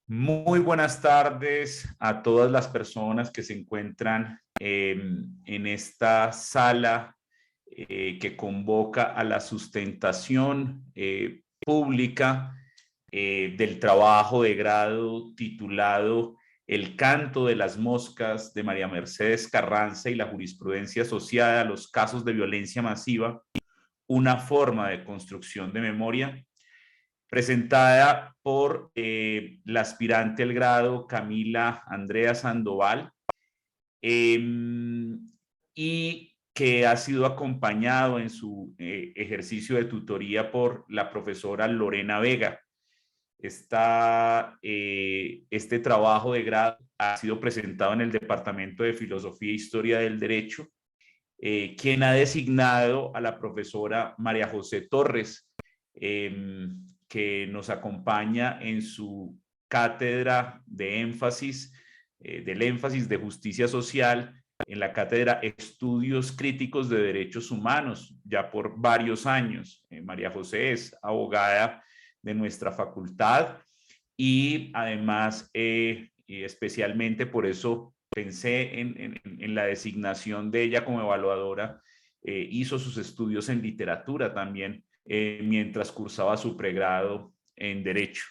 Muy buenas tardes a todas las personas que se encuentran en esta sala que convoca a la sustentación pública del trabajo de grado titulado El canto de las moscas de María Mercedes Carranza y la jurisprudencia asociada a los casos de violencia masiva, una forma de construcción de memoria, presentada por la aspirante al grado Camila Andrea Sandoval, y que ha sido acompañado en su ejercicio de tutoría por la profesora Lorena Vega. Este trabajo de grado ha sido presentado en el Departamento de Filosofía e Historia del Derecho, quien ha designado a la profesora María José Torres, que nos acompaña en su cátedra de énfasis, del énfasis de justicia social, en la cátedra Estudios Críticos de Derechos Humanos, ya por varios años. María José es abogada de nuestra facultad y además, y especialmente por eso pensé en la designación de ella como evaluadora. Hizo sus estudios en literatura también mientras cursaba su pregrado en Derecho.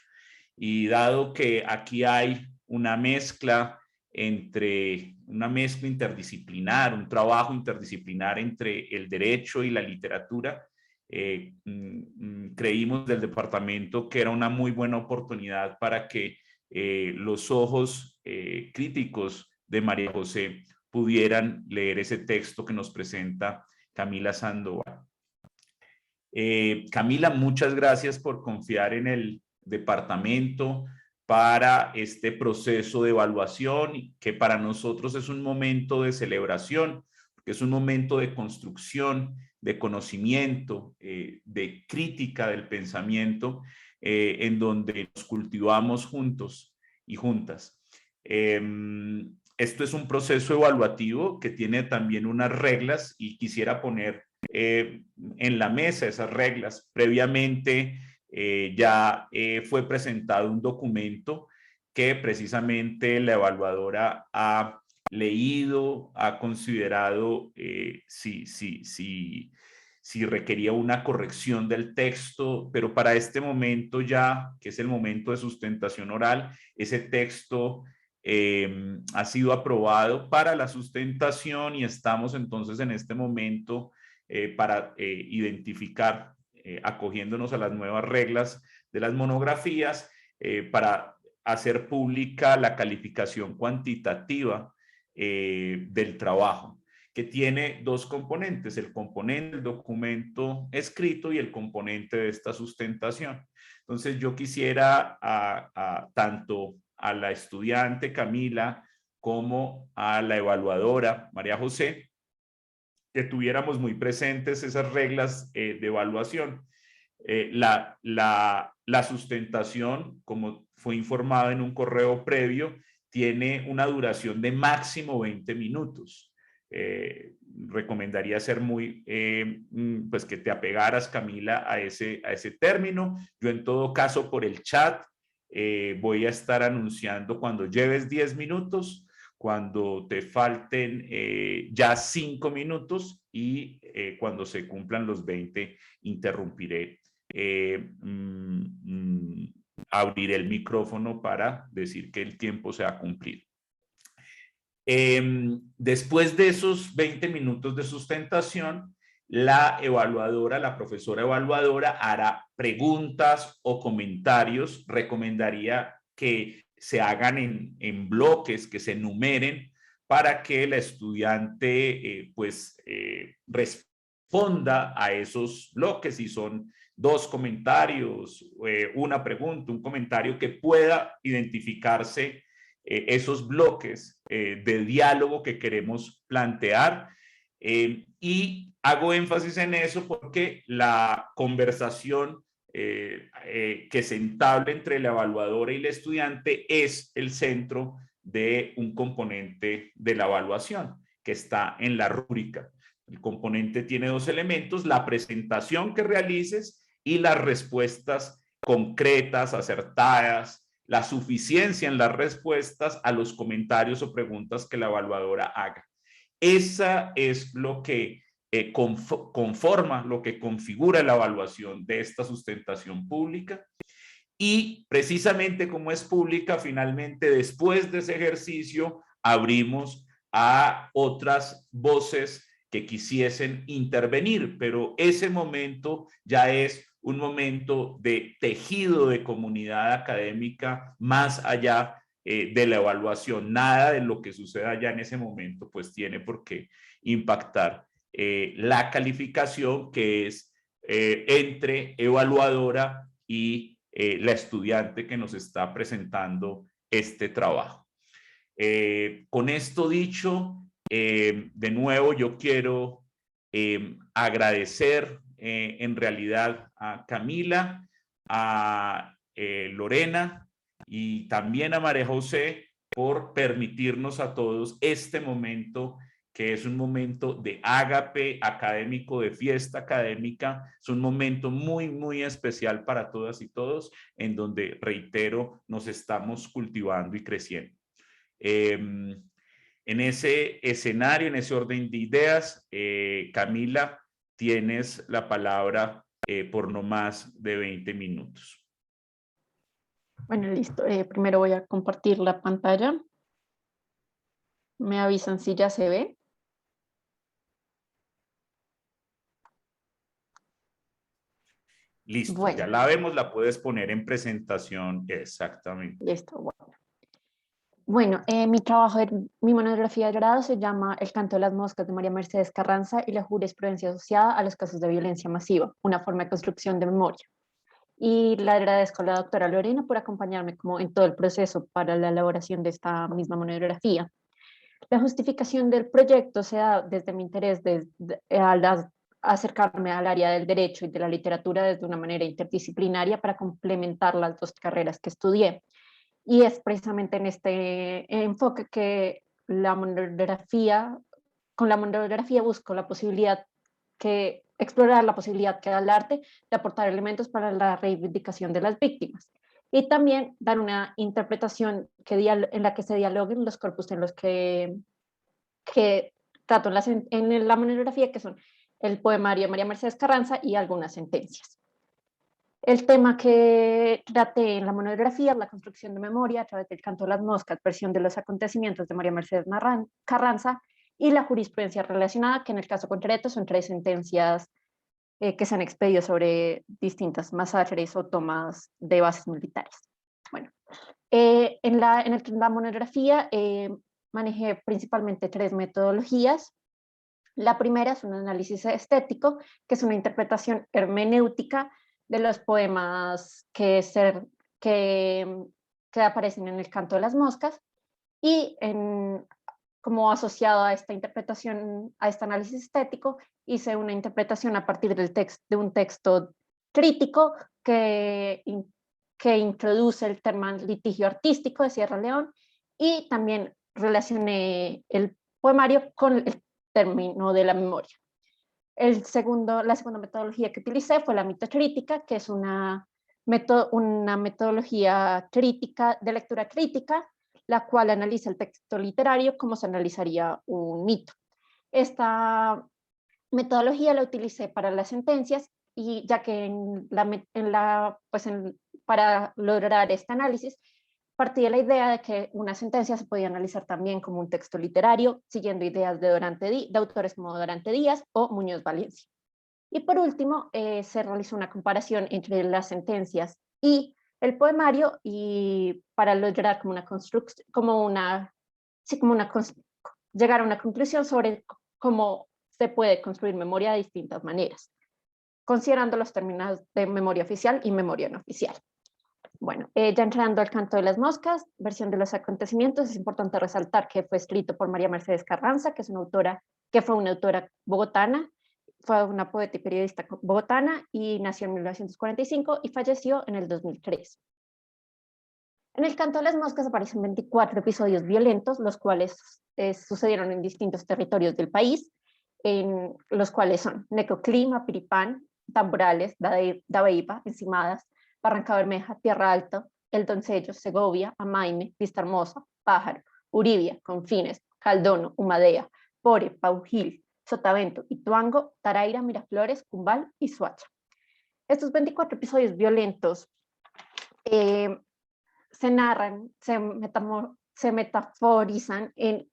Y dado que aquí hay una mezcla interdisciplinar, un trabajo interdisciplinar entre el derecho y la literatura, creímos del departamento que era una muy buena oportunidad para que los ojos críticos de María José pudieran leer ese texto que nos presenta Camila Sandoval. Camila, muchas gracias por confiar en el departamento para este proceso de evaluación, que para nosotros es un momento de celebración, porque es un momento de construcción, de conocimiento, de crítica del pensamiento, en donde nos cultivamos juntos y juntas. Esto es un proceso evaluativo que tiene también unas reglas y quisiera poner en la mesa esas reglas. Previamente ya fue presentado un documento que precisamente la evaluadora ha leído, ha considerado si requería una corrección del texto, pero para este momento ya, que es el momento de sustentación oral, ese texto ha sido aprobado para la sustentación y estamos entonces en este momento para identificar, acogiéndonos a las nuevas reglas de las monografías, para hacer pública la calificación cuantitativa del trabajo, que tiene dos componentes: el componente del documento escrito y el componente de esta sustentación. Entonces yo quisiera tanto a la estudiante Camila como a la evaluadora María José que tuviéramos muy presentes esas reglas de evaluación. La sustentación, como fue informado en un correo previo, tiene una duración de máximo 20 minutos. Recomendaría ser pues que te apegaras, Camila, a ese término. Yo en todo caso por el chat voy a estar anunciando cuando lleves 10 minutos, cuando te falten ya 5 minutos y cuando se cumplan los 20 interrumpiré. Abriré el micrófono para decir que el tiempo se ha cumplido. Después de esos 20 minutos de sustentación, la evaluadora, la profesora evaluadora, hará preguntas o comentarios. Recomendaría que se hagan en bloques, que se enumeren para que la estudiante responda a esos bloques. Si son 2 comentarios, una pregunta, un comentario, que pueda identificarse esos bloques de diálogo que queremos plantear. Y hago énfasis en eso porque la conversación que se entable entre la evaluadora y el estudiante es el centro de un componente de la evaluación que está en la rúbrica. El componente tiene 2 elementos: la presentación que realices y las respuestas concretas, acertadas, la suficiencia en las respuestas a los comentarios o preguntas que la evaluadora haga. Esa es lo que conforma, lo que configura la evaluación de esta sustentación pública. Y precisamente como es pública, finalmente después de ese ejercicio abrimos a otras voces que quisiesen intervenir, pero ese momento ya es un momento de tejido de comunidad académica más allá de la evaluación. Nada de lo que suceda ya en ese momento pues tiene por qué impactar la calificación que es entre evaluadora y la estudiante que nos está presentando este trabajo. Con esto dicho, de nuevo yo quiero agradecer en realidad a Camila, a Lorena y también a María José por permitirnos a todos este momento que es un momento de ágape académico, de fiesta académica. Es un momento muy, muy especial para todas y todos, en donde, reitero, nos estamos cultivando y creciendo. En ese escenario, en ese orden de ideas, Camila, tienes la palabra por no más de 20 minutos. Bueno, listo. Primero voy a compartir la pantalla. Me avisan si ya se ve. Listo, bueno, ya la vemos, la puedes poner en presentación. Exactamente. Listo, bueno. Mi monografía de grado se llama El canto de las moscas de María Mercedes Carranza y la jurisprudencia asociada a los casos de violencia masiva, una forma de construcción de memoria. Y le agradezco a la doctora Lorena por acompañarme como en todo el proceso para la elaboración de esta misma monografía. La justificación del proyecto se da desde mi interés acercarme al área del derecho y de la literatura desde una manera interdisciplinaria para complementar las dos carreras que estudié. Y es precisamente en este enfoque que con la monografía busco la posibilidad explorar la posibilidad que da el arte de aportar elementos para la reivindicación de las víctimas y también dar una interpretación en la que se dialoguen los corpus en los que trato en la monografía, que son el poemario de María Mercedes Carranza y algunas sentencias. El tema que traté en la monografía es la construcción de memoria a través del canto de las moscas, versión de los acontecimientos de María Mercedes Carranza, y la jurisprudencia relacionada, que en el caso concreto son 3 sentencias que se han expedido sobre distintas masacres o tomas de bases militares. Bueno, en la monografía manejé principalmente 3 metodologías. La primera es un análisis estético, que es una interpretación hermenéutica de los poemas que aparecen en el canto de las moscas, y como asociado a esta interpretación, a este análisis estético, hice una interpretación a partir de un texto crítico que introduce el término litigio artístico de Sierra León, y también relacioné el poemario con el término de la memoria. La segunda metodología que utilicé fue la mitocrítica, que es una metodología crítica, de lectura crítica, la cual analiza el texto literario como se analizaría un mito. Esta metodología la utilicé para las sentencias, y ya que para lograr este análisis partí de la idea de que una sentencia se podía analizar también como un texto literario, siguiendo ideas de autores como Dorante Díaz o Muñoz Valencia. Y por último, se realizó una comparación entre las sentencias y el poemario, y para lograr como una construcción, llegar a una conclusión sobre cómo se puede construir memoria de distintas maneras, considerando los términos de memoria oficial y memoria no oficial. Bueno, ya entrando al canto de las moscas, versión de los acontecimientos, es importante resaltar que fue escrito por María Mercedes Carranza, que fue una autora bogotana, fue una poeta y periodista bogotana, y nació en 1945 y falleció en el 2003. En el canto de las moscas aparecen 24 episodios violentos, los cuales sucedieron en distintos territorios del país, en los cuales son Necoclí, Piripán, Tamborales, Dabeiba, Encimadas, Barranca Bermeja, Tierra Alta, El Doncello, Segovia, Amaime, Vista Hermosa, Pájaro, Uribia, Confines, Caldono, Humadea, Pore, Paujil, Sotavento, Ituango, Taraira, Miraflores, Cumbal y Suacha. Estos 24 episodios violentos se narran, se metaforizan en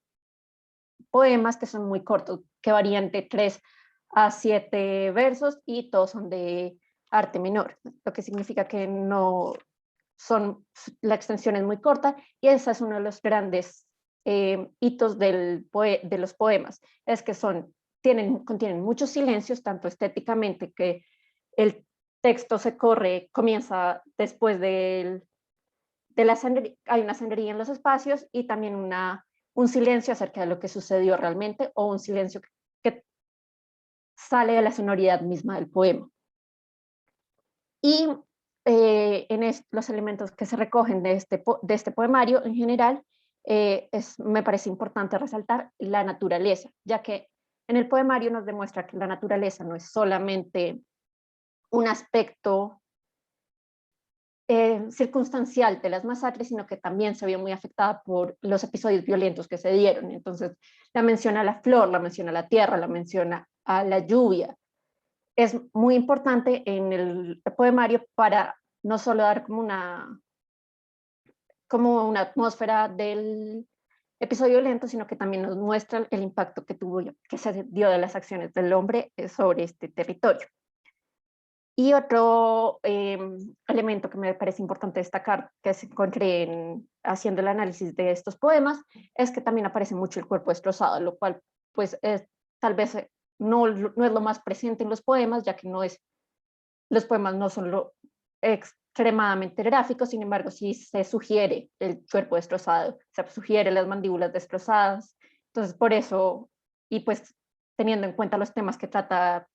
poemas que son muy cortos, que varían de 3 a 7 versos y todos son de arte menor, lo que significa que no son, la extensión es muy corta y ese es uno de los grandes hitos de los poemas, es que contienen muchos silencios, tanto estéticamente que el texto comienza después hay una sangría en los espacios y también un silencio acerca de lo que sucedió realmente o un silencio que sale de la sonoridad misma del poema. Y los elementos que se recogen de este poemario en general, me parece importante resaltar la naturaleza, ya que en el poemario nos demuestra que la naturaleza no es solamente un aspecto circunstancial de las masacres, sino que también se vio muy afectada por los episodios violentos que se dieron. Entonces, la menciona a la flor, la menciona a la tierra, la menciona a la lluvia. Es muy importante en el poemario para no solo dar como una atmósfera del episodio violento, sino que también nos muestra el impacto que se dio de las acciones del hombre sobre este territorio. Y otro elemento que me parece importante destacar, que se encontré haciendo el análisis de estos poemas, es que también aparece mucho el cuerpo destrozado, lo cual pues tal vez no es lo más presente en los poemas, ya que los poemas no son extremadamente gráficos, sin embargo sí se sugiere el cuerpo destrozado, se sugiere las mandíbulas destrozadas, entonces por eso, y pues teniendo en cuenta los temas que trata,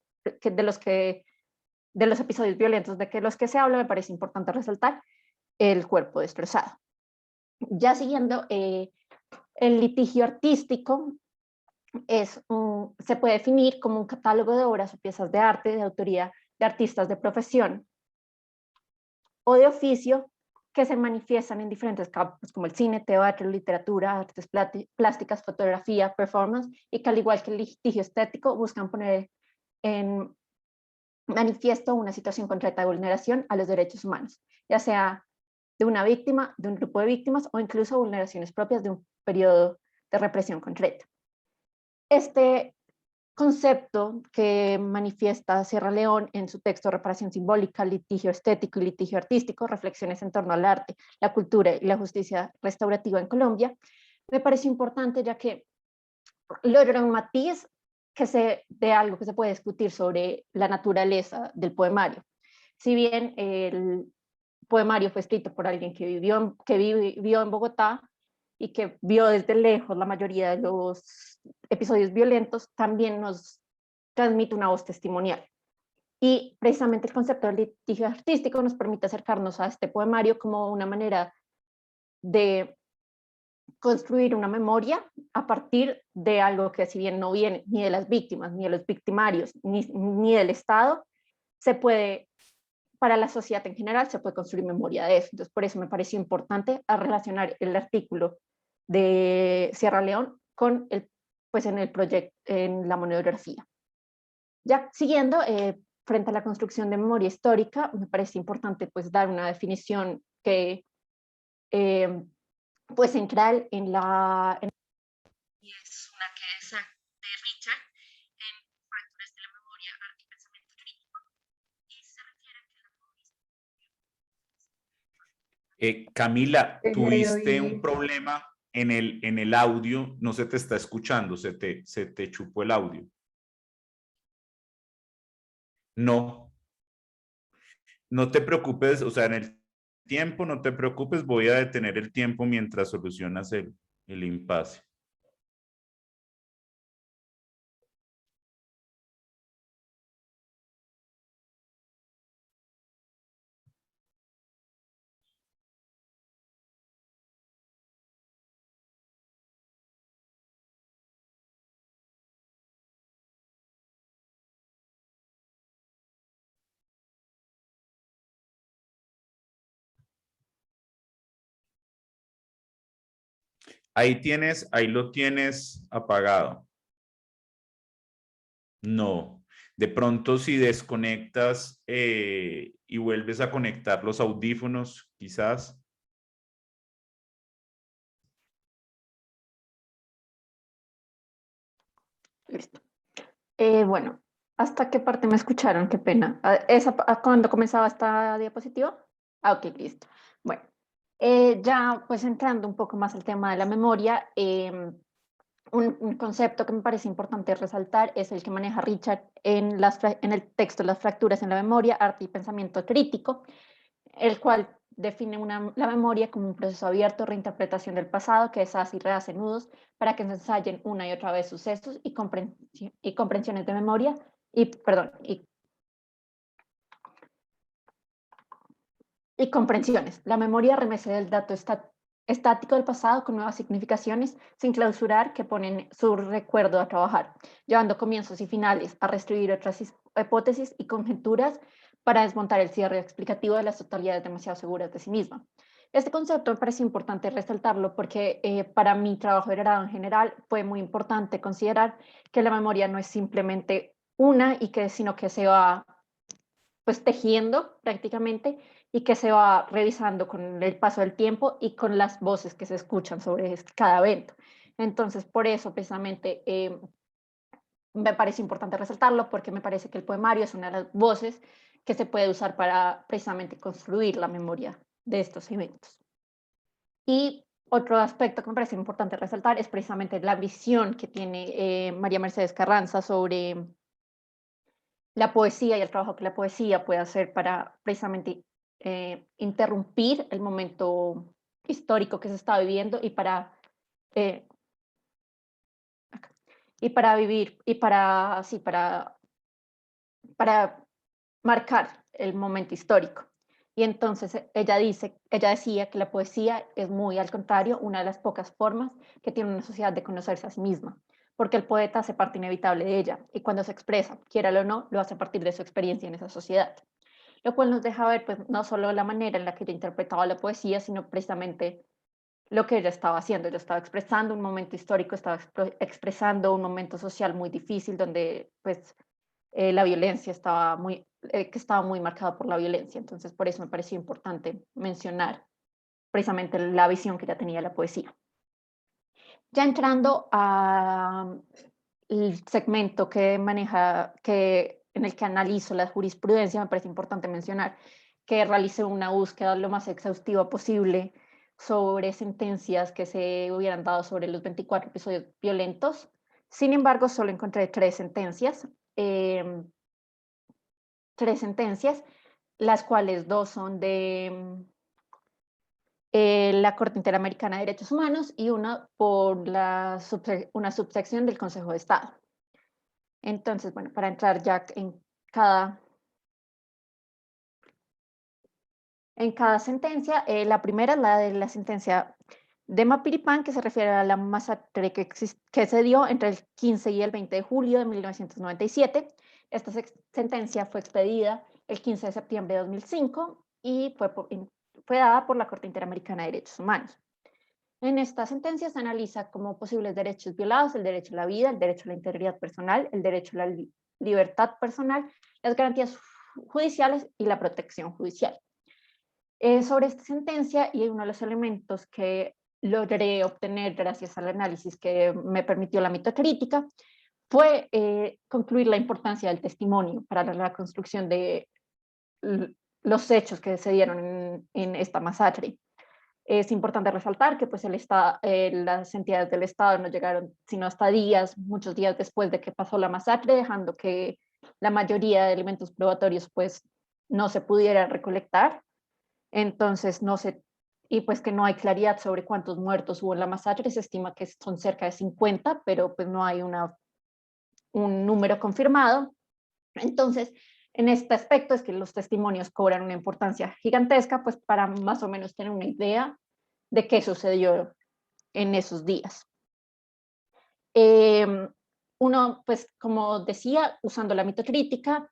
de los episodios violentos de los que se habla, me parece importante resaltar el cuerpo destrozado. Ya siguiendo, el litigio artístico se puede definir como un catálogo de obras o piezas de arte de autoría de artistas de profesión o de oficio que se manifiestan en diferentes campos como el cine, teatro, literatura, artes plásticas, fotografía, performance, y que al igual que el litigio estético buscan poner en manifiesto una situación concreta de vulneración a los derechos humanos, ya sea de una víctima, de un grupo de víctimas o incluso vulneraciones propias de un periodo de represión concreta. Este concepto que manifiesta Sierra León en su texto Reparación Simbólica, Litigio Estético y Litigio Artístico, reflexiones en torno al arte, la cultura y la justicia restaurativa en Colombia, me parece importante ya que logra un matiz de algo que se puede discutir sobre la naturaleza del poemario. Si bien el poemario fue escrito por alguien que vivió en Bogotá y que vio desde lejos la mayoría de los episodios violentos, también nos transmite una voz testimonial. Y precisamente el concepto del litigio artístico nos permite acercarnos a este poemario como una manera de construir una memoria a partir de algo que, si bien no viene ni de las víctimas, ni de los victimarios, ni del Estado, para la sociedad en general, se puede construir memoria de eso. Entonces, por eso me pareció importante a relacionar el artículo de Sierra León con en el proyecto, en la monografía. Ya siguiendo, frente a la construcción de memoria histórica, me parece importante pues dar una definición que pues central y es una que es de Richard en Fracturas de la Memoria, Arte y Pensamiento Crítico, y se refiere a que la memoria... Camila, El día de tuviste un hoy, problema en el audio, no se te está escuchando, se te chupó el audio. No, no te preocupes, o sea, en el tiempo no te preocupes, voy a detener el tiempo mientras solucionas el impasse. ahí lo tienes apagado. No. De pronto si desconectas y vuelves a conectar los audífonos, quizás. Listo. Bueno, ¿hasta qué parte me escucharon? Qué pena. ¿Cuándo comenzaba esta diapositiva? Ah, ok, listo. Bueno, ya pues entrando un poco más al tema de la memoria, un concepto que me parece importante resaltar es el que maneja Richard en el texto Las fracturas en la memoria, arte y pensamiento crítico, el cual define la memoria como un proceso abierto de reinterpretación del pasado que deshace y rehace nudos para que se ensayen una y otra vez sucesos y comprensiones de memoria y comprensiones. La memoria remece del dato estático del pasado con nuevas significaciones sin clausurar que ponen su recuerdo a trabajar, llevando comienzos y finales a reescribir otras hipótesis y conjeturas para desmontar el cierre explicativo de las totalidades demasiado seguras de sí misma. Este concepto me parece importante resaltarlo porque para mi trabajo de grado en general fue muy importante considerar que la memoria no es simplemente una sino que se va pues tejiendo prácticamente y que se va revisando con el paso del tiempo y con las voces que se escuchan sobre cada evento. Entonces, por eso precisamente me parece importante resaltarlo porque me parece que el poemario es una de las voces que se puede usar para precisamente construir la memoria de estos eventos. Y otro aspecto que me parece importante resaltar es precisamente la visión que tiene María Mercedes Carranza sobre la poesía y el trabajo que la poesía puede hacer para precisamente interrumpir el momento histórico que se está viviendo eh, y para vivir y para marcar el momento histórico. Y entonces ella decía que la poesía es muy al contrario, una de las pocas formas que tiene una sociedad de conocerse a sí misma, porque el poeta hace parte inevitable de ella y cuando se expresa, quiera o no, lo hace a partir de su experiencia en esa sociedad. Lo cual nos deja ver pues no solo la manera en la que ella interpretaba la poesía, sino precisamente lo que ella estaba haciendo. Ella estaba expresando un momento histórico, estaba expresando un momento social muy difícil donde pues la violencia que estaba muy marcada por la violencia. Entonces, por eso me pareció importante mencionar precisamente la visión que ella tenía de la poesía. Ya entrando al segmento en el que analizo la jurisprudencia, me parece importante mencionar que realicé una búsqueda lo más exhaustiva posible sobre sentencias que se hubieran dado sobre los 24 episodios violentos. Sin embargo, solo encontré eh, tres sentencias, las cuales dos son de la Corte Interamericana de Derechos Humanos y una por una subsección del Consejo de Estado. Entonces, bueno, para entrar ya en cada sentencia, la primera es la de la sentencia de Mapiripán, que se refiere a la masacre que se dio entre el 15 y el 20 de julio de 1997. Esta sentencia fue expedida el 15 de septiembre de 2005 y fue dada por la Corte Interamericana de Derechos Humanos. En esta sentencia se analiza como posibles derechos violados el derecho a la vida, el derecho a la integridad personal, el derecho a la libertad personal, las garantías judiciales y la protección judicial. Sobre esta sentencia, y uno de los elementos que logré obtener gracias al análisis que me permitió la mitocrítica, fue concluir la importancia del testimonio para la construcción de los hechos que se dieron en esta masacre. Es importante resaltar que pues las entidades del Estado no llegaron sino hasta muchos días después de que pasó la masacre, dejando que la mayoría de elementos probatorios pues no se pudieran recolectar. Entonces y pues que no hay claridad sobre cuántos muertos hubo en la masacre, se estima que son cerca de 50, pero pues no hay un número confirmado. Entonces, en este aspecto es que los testimonios cobran una importancia gigantesca, pues para más o menos tener una idea de qué sucedió en esos días. Uno, pues como decía, usando la mitocrítica,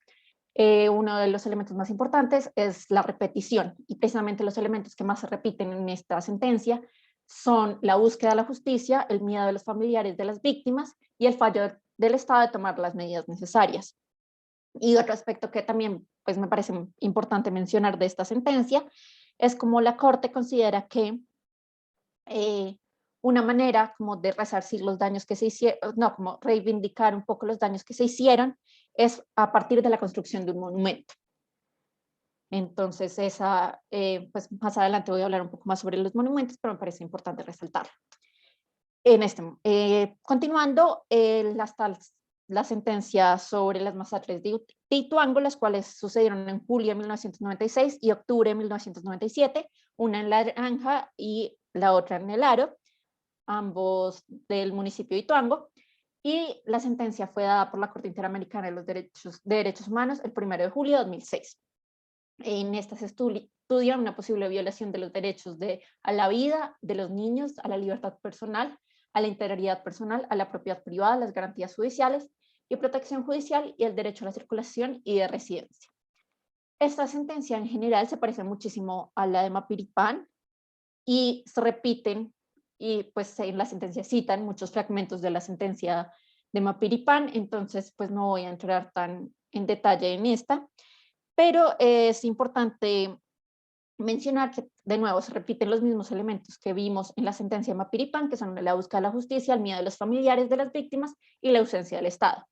uno de los elementos más importantes es la repetición, y precisamente los elementos que más se repiten en esta sentencia son la búsqueda de la justicia, el miedo de los familiares de las víctimas y el fallo del Estado de tomar las medidas necesarias. Y otro aspecto que también pues, me parece importante mencionar de esta sentencia es como la Corte considera que una manera como de resarcir los daños que se hicieron, no, como reivindicar un poco los daños que se hicieron, es a partir de la construcción de un monumento. Entonces, pues más adelante voy a hablar un poco más sobre los monumentos, pero me parece importante resaltarlo. Continuando, la sentencia sobre las masacres de Ituango, las cuales sucedieron en julio de 1996 y octubre de 1997, una en La Granja y la otra en El Aro, ambos del municipio de Ituango, y la sentencia fue dada por la Corte Interamericana de los Derechos Humanos el 1 de julio de 2006. En esta se estudia una posible violación de los derechos a la vida de los niños, a la libertad personal, a la integridad personal, a la propiedad privada, las garantías judiciales y protección judicial y el derecho a la circulación y de residencia. Esta sentencia en general se parece muchísimo a la de Mapiripán y se repiten, y pues en la sentencia citan muchos fragmentos de la sentencia de Mapiripán, entonces pues no voy a entrar tan en detalle en esta, pero es importante mencionar que de nuevo se repiten los mismos elementos que vimos en la sentencia de Mapiripán, que son la búsqueda de la justicia, el miedo de los familiares de las víctimas y la ausencia del Estado.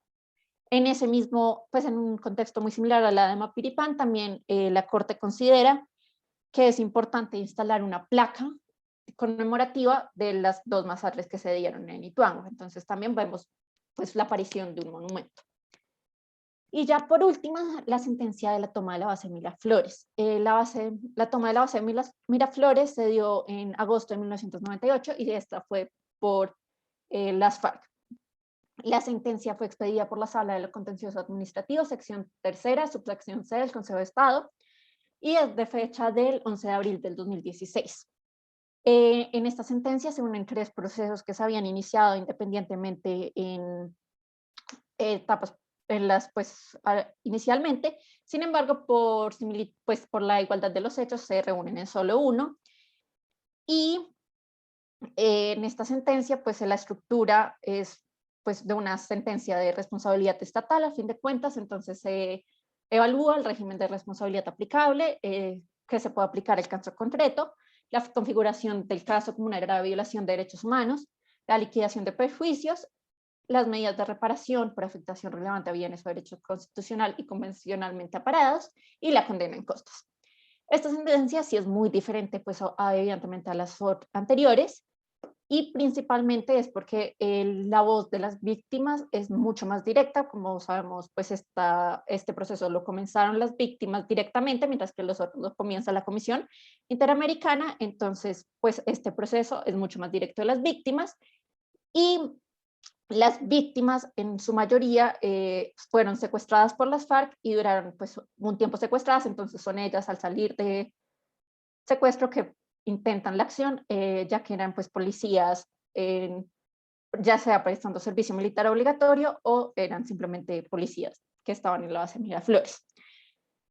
En ese mismo, pues en un contexto muy similar a la de Mapiripán, también la Corte considera que es importante instalar una placa conmemorativa de las dos masacres que se dieron en Ituango. Entonces también vemos pues la aparición de un monumento. Y ya por último, la sentencia de la toma de la base de Miraflores. La toma de la base de Miraflores se dio en agosto de 1998 y esta fue por las FARC. La sentencia fue expedida por la Sala de lo Contencioso Administrativo, sección tercera, subsección C del Consejo de Estado, y es de fecha del 11 de abril del 2016. En esta sentencia se unen 3 procesos que se habían iniciado independientemente en etapas inicialmente. Sin embargo, por la igualdad de los hechos se reúnen en solo uno. Y en esta sentencia, pues la estructura es pues de una sentencia de responsabilidad estatal a fin de cuentas, entonces se evalúa el régimen de responsabilidad aplicable, que se puede aplicar el caso concreto, la configuración del caso como una grave violación de derechos humanos, la liquidación de perjuicios, las medidas de reparación por afectación relevante a bienes o derechos constitucional y convencionalmente amparados, y la condena en costas. Esta sentencia sí es muy diferente, pues evidentemente a las anteriores, y principalmente es porque la voz de las víctimas es mucho más directa. Como sabemos, pues este proceso lo comenzaron las víctimas directamente, mientras que los otros lo comienza la Comisión Interamericana. Entonces, pues este proceso es mucho más directo de las víctimas, y las víctimas en su mayoría fueron secuestradas por las FARC y duraron pues un tiempo secuestradas, entonces son ellas al salir de secuestro que intentan la acción, ya que eran pues policías, ya sea prestando servicio militar obligatorio o eran simplemente policías que estaban en la base de Miraflores.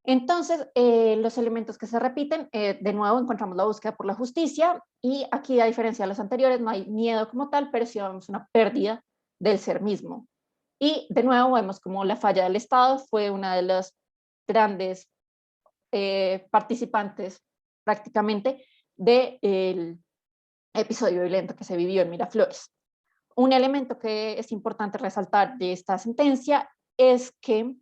Entonces, los elementos que se repiten, de nuevo encontramos la búsqueda por la justicia, y aquí, a diferencia de los anteriores, no hay miedo como tal, pero sí vemos una pérdida del ser mismo. Y de nuevo vemos como la falla del Estado fue una de las grandes participantes prácticamente del episodio violento que se vivió en Miraflores. Un elemento que es importante resaltar de esta sentencia es que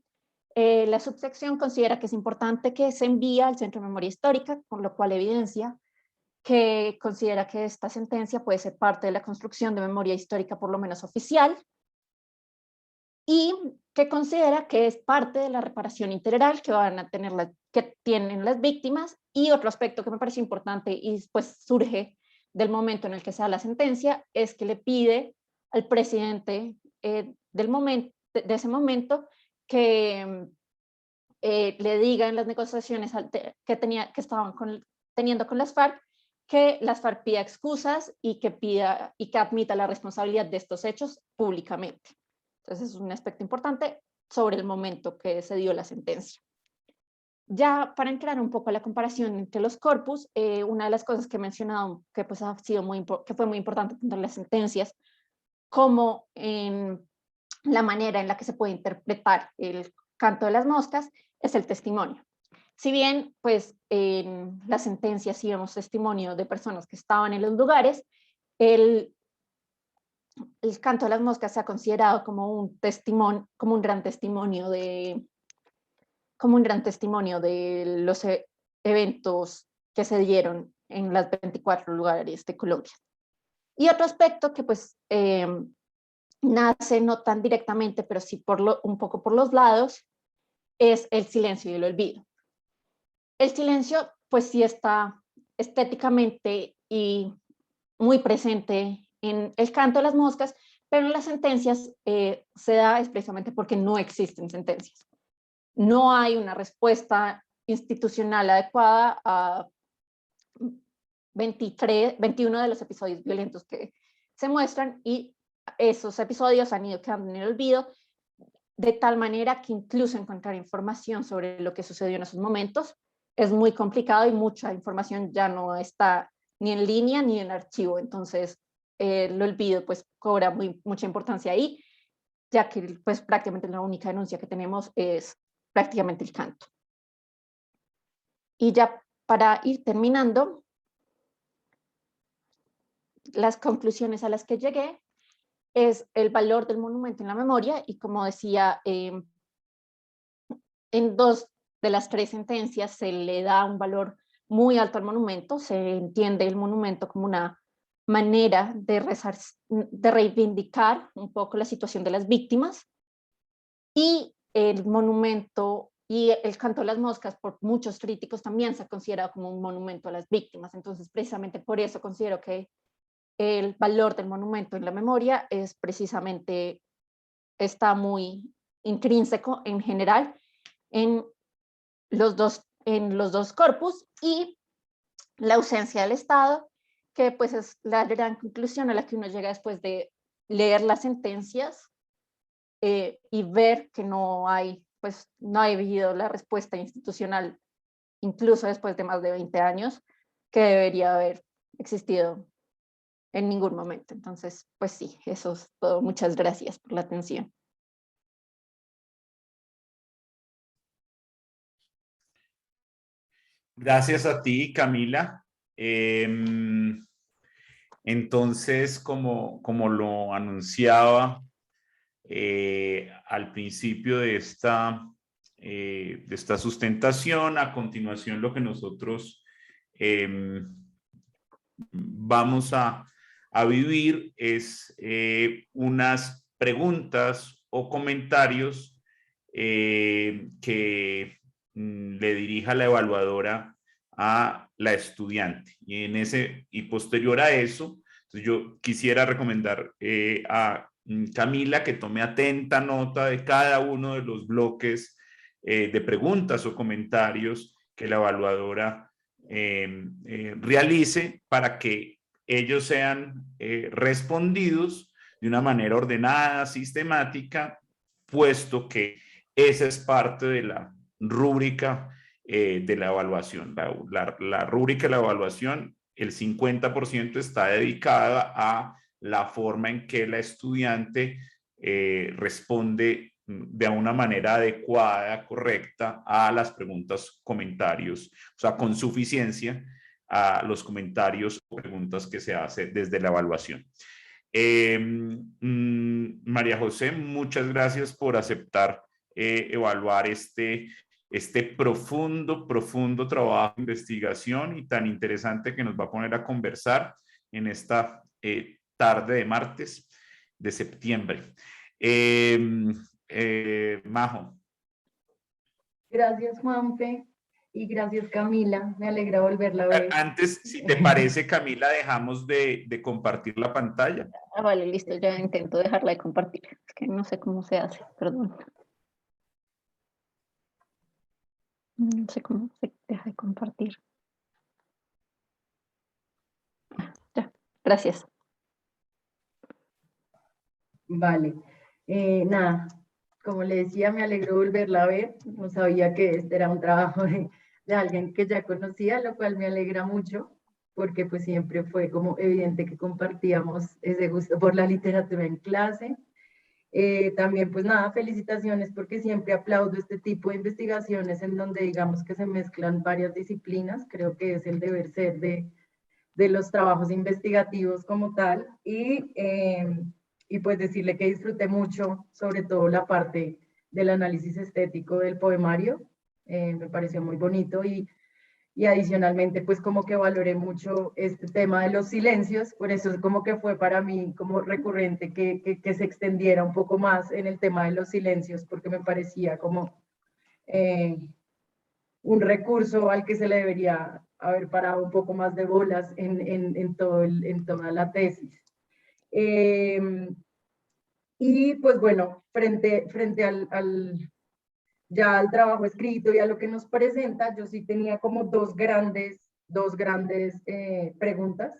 la subsección considera que es importante que se envíe al Centro de Memoria Histórica, con lo cual evidencia que considera que esta sentencia puede ser parte de la construcción de memoria histórica, por lo menos oficial, y que considera que es parte de la reparación integral que van a tener que tienen las víctimas. Y otro aspecto que me parece importante y pues surge del momento en el que se da la sentencia es que le pide al presidente del momento, de ese momento, que le diga en las negociaciones que estaban teniendo con las FARC, que las FARC pida excusas y que admita la responsabilidad de estos hechos públicamente. Entonces es un aspecto importante sobre el momento que se dio la sentencia. Ya para entrar un poco a la comparación entre los corpus, una de las cosas que he mencionado que, pues, que fue muy importante tanto en las sentencias como en la manera en la que se puede interpretar el canto de las moscas es el testimonio. Si bien, pues, en las sentencias sí vemos testimonio de personas que estaban en los lugares, el, el canto de las moscas se ha considerado como un testimonio, como un gran testimonio de los eventos que se dieron en las 24 lugares de Colombia. Y otro aspecto que pues nace no tan directamente, pero sí un poco por los lados, es el silencio y el olvido. El silencio pues sí está estéticamente y muy presente en el canto de las moscas, pero en las sentencias se da expresamente porque no existen sentencias. No hay una respuesta institucional adecuada a 21 de los episodios violentos que se muestran, y esos episodios han ido quedando en el olvido, de tal manera que incluso encontrar información sobre lo que sucedió en esos momentos es muy complicado y mucha información ya no está ni en línea ni en archivo. Entonces, el olvido pues cobra mucha importancia ahí, ya que pues prácticamente la única denuncia que tenemos es prácticamente el canto. Y ya para ir terminando, las conclusiones a las que llegué es el valor del monumento en la memoria, y como decía, en 2 de las 3 sentencias se le da un valor muy alto al monumento, se entiende el monumento como una manera de reivindicar un poco la situación de las víctimas, y el monumento y el canto de las moscas por muchos críticos también se ha considerado como un monumento a las víctimas. Entonces, precisamente por eso considero que el valor del monumento en la memoria es precisamente, está muy intrínseco en general en en los dos corpus, y la ausencia del Estado, que pues es la gran conclusión a la que uno llega después de leer las sentencias y ver que pues no ha habido la respuesta institucional, incluso después de más de 20 años, que debería haber existido en ningún momento. Entonces, pues sí, eso es todo. Muchas gracias por la atención. Gracias a ti, Camila. Entonces, como lo anunciaba al principio de esta sustentación, a continuación lo que nosotros vamos a vivir es unas preguntas o comentarios que le dirija la evaluadora a la estudiante. Y posterior a eso, entonces yo quisiera recomendar a Camila que tome atenta nota de cada uno de los bloques de preguntas o comentarios que la evaluadora realice para que ellos sean respondidos de una manera ordenada, sistemática, puesto que esa es parte de la rúbrica de la evaluación. La rúbrica de la evaluación, el 50% está dedicada a la forma en que la estudiante responde de una manera adecuada, correcta a las preguntas, comentarios, o sea, con suficiencia a los comentarios o preguntas que se hace desde la evaluación. María José, muchas gracias por aceptar evaluar este profundo trabajo de investigación y tan interesante que nos va a poner a conversar en esta tarde de martes de septiembre. Majo. Gracias, Juanfe, y gracias, Camila. Me alegra volverla a ver. Antes, si te parece, Camila, dejamos de compartir la pantalla. Ah, vale, listo, ya intento dejarla de compartir. Es que no sé cómo se hace, perdón. No sé cómo se deja de compartir. Ya, gracias. Vale. Nada, Como le decía, me alegró volverla a ver. No sabía que este era un trabajo de alguien que ya conocía, lo cual me alegra mucho, porque pues siempre fue como evidente que compartíamos ese gusto por la literatura en clase. También pues nada, felicitaciones porque siempre aplaudo este tipo de investigaciones en donde digamos que se mezclan varias disciplinas. Creo que es el deber ser de los trabajos investigativos como tal y pues decirle que disfruté mucho, sobre todo la parte del análisis estético del poemario, me pareció muy bonito y adicionalmente pues como que valoré mucho este tema de los silencios, por eso es como que fue para mí como recurrente que se extendiera un poco más en el tema de los silencios, porque me parecía como eh, un recurso al que se le debería haber parado un poco más de bolas en toda la tesis. Y pues bueno, frente ya al trabajo escrito y a lo que nos presenta, yo sí tenía como dos grandes preguntas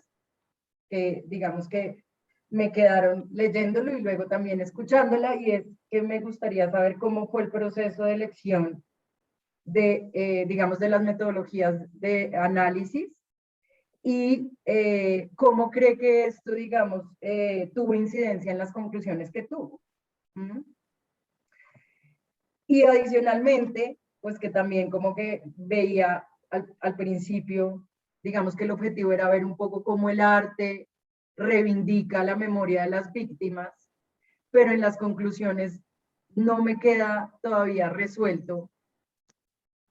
que digamos que me quedaron leyéndolo y luego también escuchándola, y es que me gustaría saber cómo fue el proceso de elección digamos, de las metodologías de análisis y cómo cree que esto, digamos, tuvo incidencia en las conclusiones que tuvo. ¿Mm? Y adicionalmente, pues que también como que veía al principio, digamos que el objetivo era ver un poco cómo el arte reivindica la memoria de las víctimas, pero en las conclusiones no me queda todavía resuelto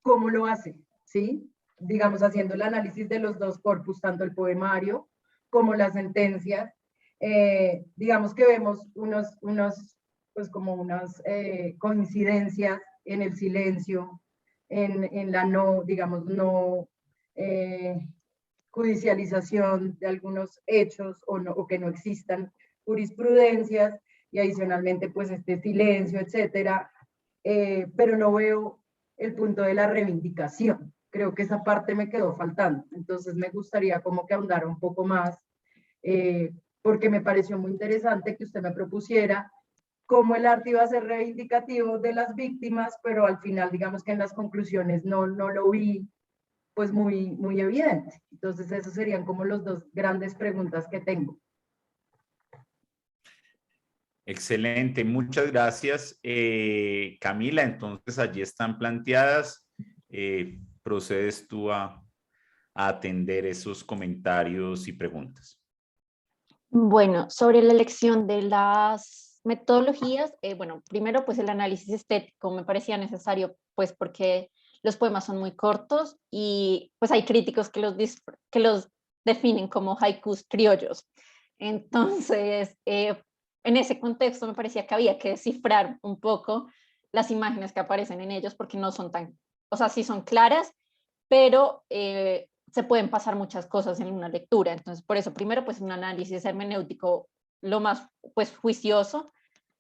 cómo lo hace, ¿sí? Digamos, haciendo el análisis de los dos corpus, tanto el poemario como las sentencias, digamos que vemos pues como unas coincidencias en el silencio, en la no, digamos, no judicialización de algunos hechos o que no existan jurisprudencias y adicionalmente pues este silencio, etcétera, pero no veo el punto de la reivindicación. Creo que esa parte me quedó faltando. Entonces me gustaría como que ahondara un poco más, porque me pareció muy interesante que usted me propusiera cómo el arte iba a ser reivindicativo de las víctimas, pero al final digamos que en las conclusiones no lo vi pues muy evidente. Entonces esos serían como los dos grandes preguntas que tengo. Excelente, muchas gracias, Camila. Entonces allí están planteadas. Procedes tú a atender esos comentarios y preguntas. Bueno, sobre la elección de las metodologías, bueno, primero pues el análisis estético me parecía necesario pues porque los poemas son muy cortos y pues hay críticos que los definen como haikus criollos. Entonces, en ese contexto me parecía que había que descifrar un poco las imágenes que aparecen en ellos porque no son tan, o sea, sí son claras, pero se pueden pasar muchas cosas en una lectura. Entonces, por eso, primero, pues un análisis hermenéutico lo más pues juicioso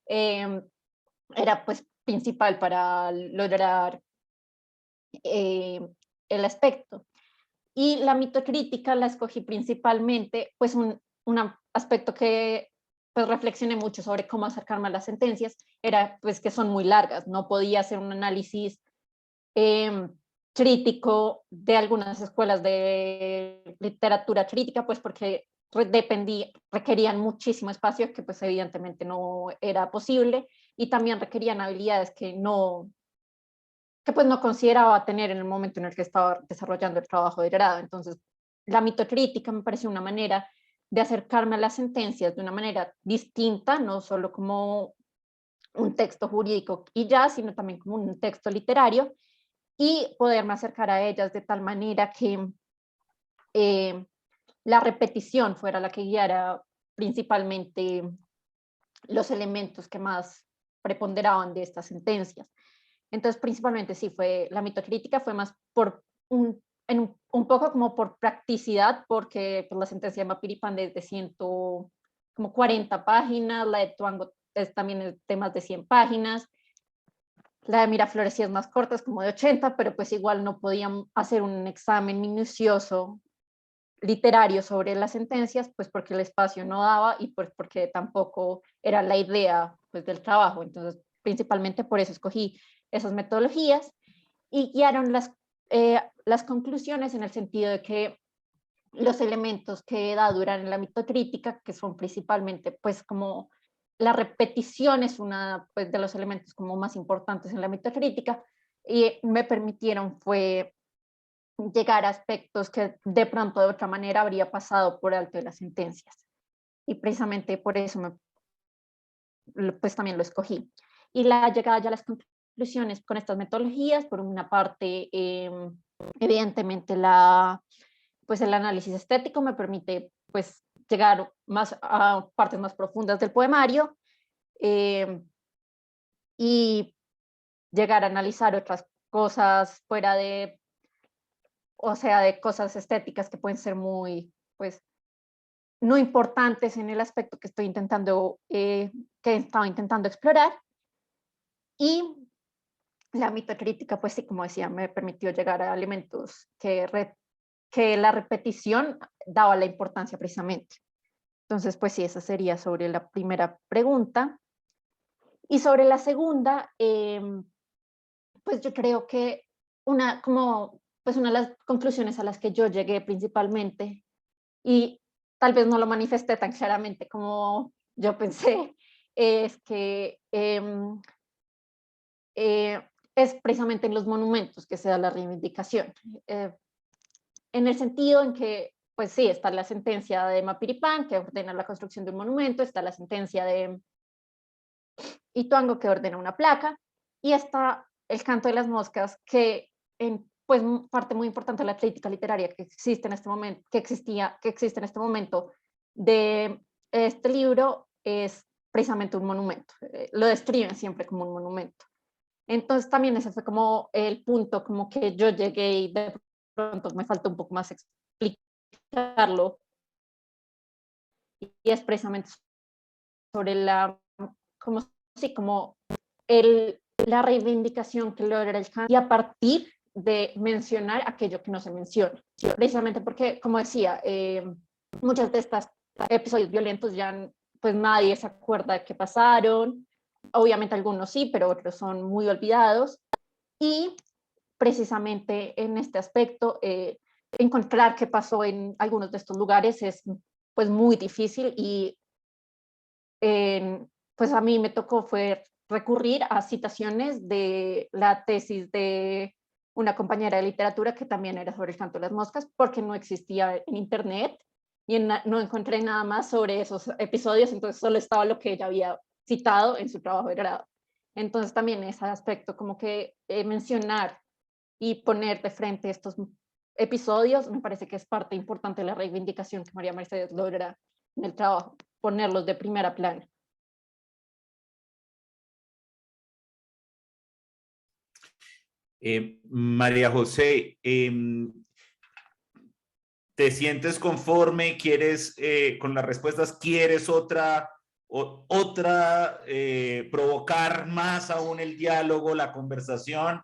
era pues principal para lograr el aspecto. Y la mitocrítica la escogí principalmente, pues un aspecto que pues reflexioné mucho sobre cómo acercarme a las sentencias, era pues que son muy largas, no podía hacer un análisis crítico de algunas escuelas de literatura crítica, pues porque requerían muchísimo espacio, que pues evidentemente no era posible, y también requerían habilidades que pues no consideraba tener en el momento en el que estaba desarrollando el trabajo de grado. Entonces, la mitocrítica me pareció una manera de acercarme a las sentencias de una manera distinta, no solo como un texto jurídico y ya, sino también como un texto literario, y poderme acercar a ellas de tal manera que la repetición fuera la que guiara principalmente los elementos que más preponderaban de estas sentencias. Entonces, principalmente sí fue la mitocrítica, fue más por un poco como por practicidad, porque pues, la sentencia de Mapiripán es de como 40 páginas, la de Tuango también es de más de 100 páginas, la de Miraflores sí es más corta, es como de 80, pero pues igual no podían hacer un examen minucioso literario sobre las sentencias, pues porque el espacio no daba y pues porque tampoco era la idea pues del trabajo. Entonces principalmente por eso escogí esas metodologías, y guiaron las conclusiones en el sentido de que los elementos que da Durán en la mitocrítica, que son principalmente pues como la repetición es una pues, de los elementos como más importantes en la mitocrítica, y me permitieron fue llegar a aspectos que de pronto de otra manera habría pasado por alto de las sentencias. Y precisamente por eso pues también lo escogí. Y la llegada ya a las conclusiones con estas metodologías, por una parte, evidentemente pues el análisis estético me permite pues llegar más a partes más profundas del poemario, y llegar a analizar otras cosas fuera de, o sea, de cosas estéticas que pueden ser muy, pues, no importantes en el aspecto que estoy intentando, que estaba intentando explorar. Y la mitocrítica, pues sí, como decía, me permitió llegar a elementos que la repetición daba la importancia precisamente. Entonces, pues sí, esa sería sobre la primera pregunta. Y sobre la segunda, pues yo creo que pues una de las conclusiones a las que yo llegué principalmente, y tal vez no lo manifesté tan claramente como yo pensé, es que es precisamente en los monumentos que se da la reivindicación. En el sentido en que, pues sí, está la sentencia de Mapiripán que ordena la construcción de un monumento, está la sentencia de Ituango que ordena una placa, y está el canto de las moscas que en pues parte muy importante de la crítica literaria que existe en este momento, que existe en este momento de este libro, es precisamente un monumento. Lo describen siempre como un monumento. Entonces también ese fue como el punto como que yo llegué y de pronto me faltó un poco más explicarlo, y es precisamente sobre como, sí, como la reivindicación que logra el Kant, y a partir de mencionar aquello que no se menciona. Precisamente porque, como decía, muchos de estos episodios violentos ya pues nadie se acuerda de qué pasaron, obviamente algunos sí, pero otros son muy olvidados, y precisamente en este aspecto encontrar qué pasó en algunos de estos lugares es pues muy difícil, y pues a mí me tocó fue recurrir a citaciones de la tesis de una compañera de literatura que también era sobre el canto de las moscas, porque no existía en internet y no encontré nada más sobre esos episodios, entonces solo estaba lo que ella había citado en su trabajo de grado. Entonces también ese aspecto como que mencionar y poner de frente estos episodios me parece que es parte importante de la reivindicación que María Mercedes logra en el trabajo, ponerlos de primera plana. María José, ¿te sientes conforme? ¿Quieres, con las respuestas, quieres provocar más aún el diálogo, la conversación?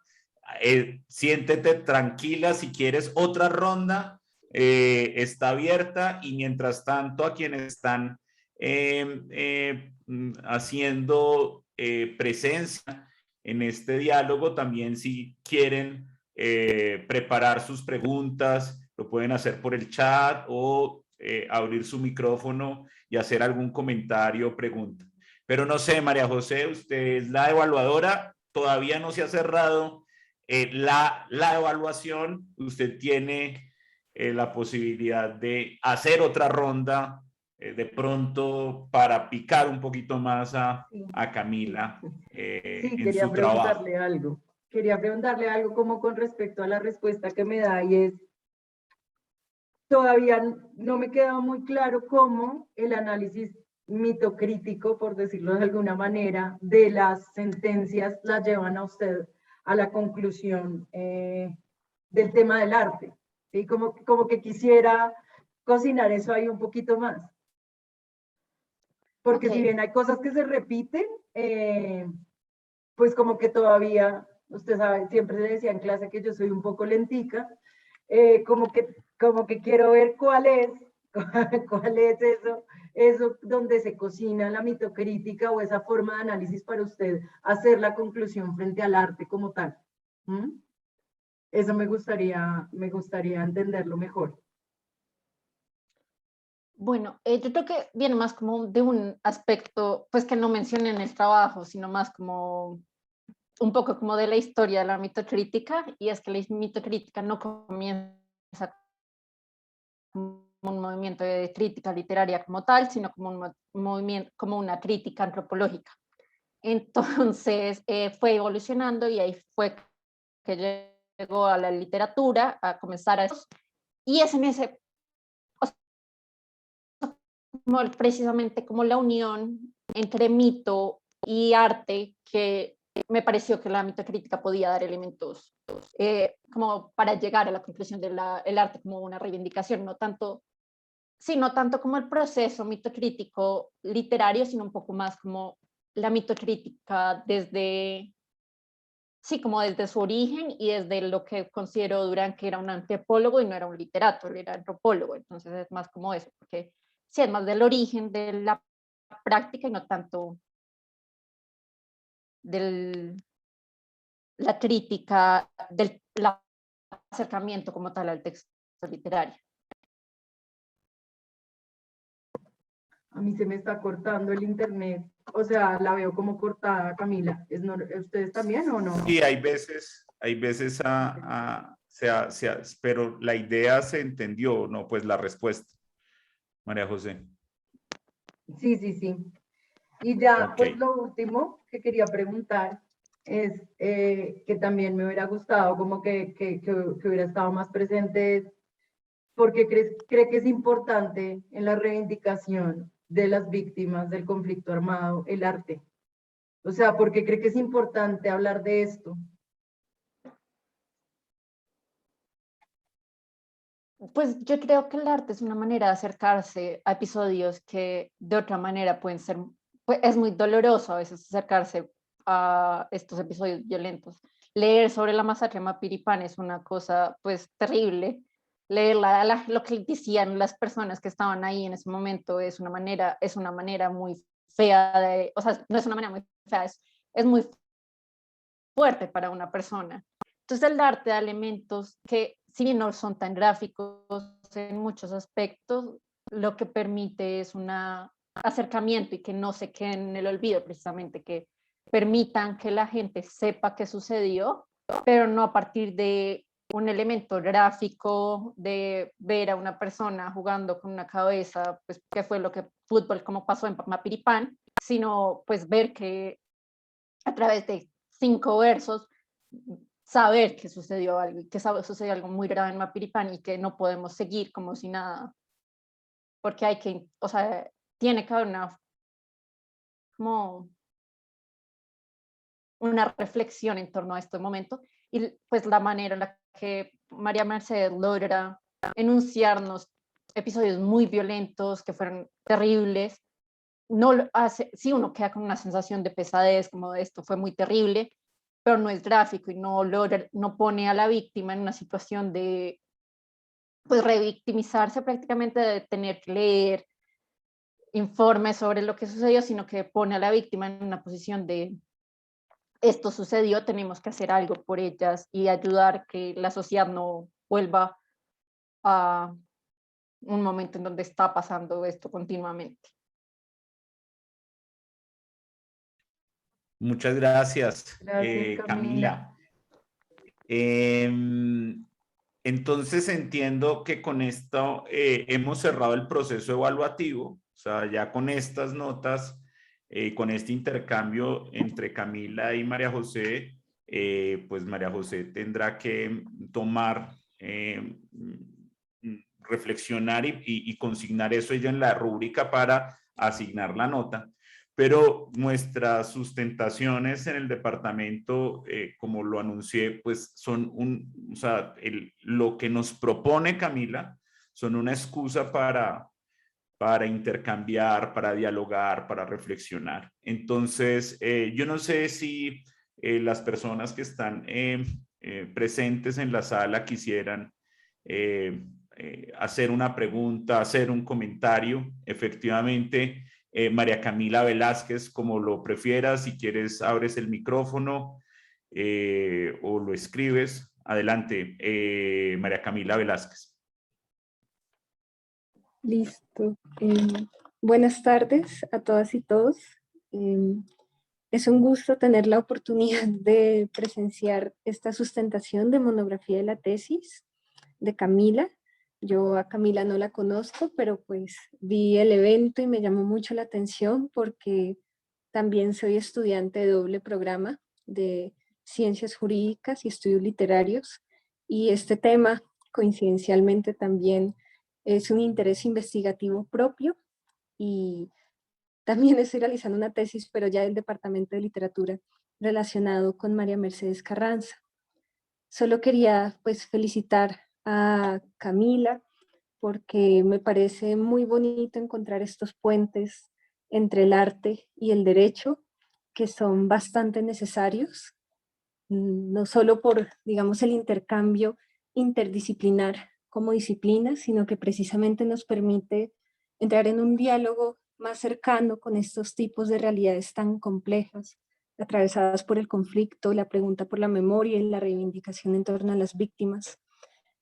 Siéntete tranquila, si quieres otra ronda, está abierta, y mientras tanto a quienes están haciendo presencia en este diálogo, también si quieren preparar sus preguntas, lo pueden hacer por el chat o abrir su micrófono y hacer algún comentario o pregunta. Pero no sé, María José, usted es la evaluadora, todavía no se ha cerrado la evaluación, usted tiene la posibilidad de hacer otra ronda de pronto para picar un poquito más a Camila Sí, en quería su trabajo. preguntarle algo. Quería preguntarle algo como con respecto a la respuesta que me da, y es, todavía no me queda muy claro cómo el análisis mitocrítico, por decirlo de alguna manera, de las sentencias la llevan a usted a la conclusión del tema del arte. ¿Sí? Como que quisiera cocinar eso ahí un poquito más. Porque si bien hay cosas que se repiten, pues como que todavía, usted sabe, siempre se decía en clase que yo soy un poco lentica, como que quiero ver cuál es, ¿Cuál es eso donde se cocina la mitocrítica o esa forma de análisis para usted hacer la conclusión frente al arte como tal? ¿Mm? Eso me gustaría entenderlo mejor. Bueno, yo creo que viene más como de un aspecto, pues que no mencioné en el trabajo, sino más como un poco como de la historia de la mitocrítica, y es que la mitocrítica no comienza como un movimiento de crítica literaria como tal, sino como un movimiento, como una crítica antropológica. Entonces fue evolucionando y ahí fue que llegó a la literatura, a comenzar a... Y es en ese, como precisamente como la unión entre mito y arte que me pareció que la mitocrítica podía dar elementos como para llegar a la conclusión del arte como una reivindicación, no tanto, sí, no tanto como el proceso mitocrítico literario, sino un poco más como la mitocrítica desde, sí, como desde su origen y desde lo que considero Durán, que era un antropólogo y no era un literato, él era antropólogo, entonces es más como eso, porque sí, es más del origen de la práctica y no tanto de la crítica, del acercamiento como tal al texto literario. A mí se me está cortando el internet, o sea, la veo como cortada, Camila. ¿Ustedes también o no? Sí, hay veces pero la idea se entendió, ¿no? Pues la respuesta, María José. Sí, sí, sí. Y ya, Ok. pues lo último que quería preguntar es que también me hubiera gustado como que hubiera estado más presente, porque cree que es importante en la reivindicación de las víctimas del conflicto armado el arte. O sea, porque cree que es importante hablar de esto. Pues yo creo que el arte es una manera de acercarse a episodios que de otra manera pueden ser, pues es muy doloroso a veces acercarse a estos episodios violentos. Leer sobre la masacre de Mapiripán es una cosa pues terrible. Leer lo que decían las personas que estaban ahí en ese momento es una manera muy fea de, o sea, no es una manera muy fea, es muy fuerte para una persona. Entonces el arte da elementos que, si bien no son tan gráficos en muchos aspectos, lo que permite es un acercamiento y que no se queden en el olvido, precisamente, que permitan que la gente sepa qué sucedió, pero no a partir de un elemento gráfico de ver a una persona jugando con una cabeza, pues qué fue lo que fútbol, como pasó en Mapiripán, sino pues ver que a través de 5 versos saber que sucedió algo, que sucedió algo muy grave en Mapiripán y que no podemos seguir como si nada, porque hay que, o sea, tiene que haber como una reflexión en torno a este momento y pues la manera en la que María Mercedes logra enunciarnos episodios muy violentos que fueron terribles, no lo hace, sí uno queda con una sensación de pesadez, como de esto fue muy terrible, pero no es gráfico y no pone a la víctima en una situación de pues revictimizarse prácticamente, de tener que leer informes sobre lo que sucedió, sino que pone a la víctima en una posición de esto sucedió, tenemos que hacer algo por ellas y ayudar que la sociedad no vuelva a un momento en donde está pasando esto continuamente. Muchas gracias, Gracias, Camila. Camila. Entonces entiendo que con esto hemos cerrado el proceso evaluativo, o sea, ya con estas notas, con este intercambio entre Camila y María José, pues María José tendrá que tomar, reflexionar y consignar eso ella en la rúbrica para asignar la nota. Pero nuestras sustentaciones en el departamento, como lo anuncié, pues son o sea, lo que nos propone Camila son una excusa para intercambiar, para dialogar, para reflexionar. Entonces, yo no sé si las personas que están presentes en la sala quisieran hacer una pregunta, hacer un comentario. Efectivamente, María Camila Velázquez, como lo prefieras, si quieres abres el micrófono o lo escribes. Adelante, María Camila Velázquez. Listo. Buenas tardes a todas y todos. Es un gusto tener la oportunidad de presenciar esta sustentación de monografía de la tesis de Camila. Yo a Camila no la conozco, pero pues vi el evento y me llamó mucho la atención porque también soy estudiante de doble programa de Ciencias Jurídicas y Estudios Literarios, y este tema coincidencialmente también es un interés investigativo propio, y también estoy realizando una tesis, pero ya del Departamento de Literatura, relacionado con María Mercedes Carranza. Solo quería pues felicitar a Camila porque me parece muy bonito encontrar estos puentes entre el arte y el derecho, que son bastante necesarios, no solo por, digamos, el intercambio interdisciplinar como disciplina, sino que precisamente nos permite entrar en un diálogo más cercano con estos tipos de realidades tan complejas, atravesadas por el conflicto, la pregunta por la memoria y la reivindicación en torno a las víctimas,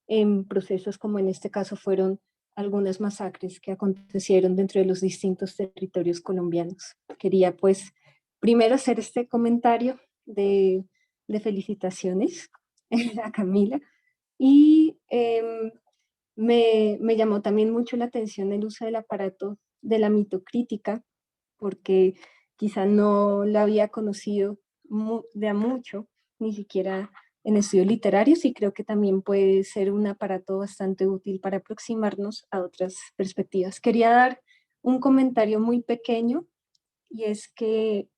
en procesos como en este caso fueron algunas masacres que acontecieron dentro de los distintos territorios colombianos. Quería pues primero hacer este comentario de felicitaciones a Camila, y me llamó también mucho la atención el uso del aparato de la mitocrítica, porque quizá no la había conocido de a mucho, ni siquiera en estudios literarios, y creo que también puede ser un aparato bastante útil para aproximarnos a otras perspectivas. Quería dar un comentario muy pequeño, y es que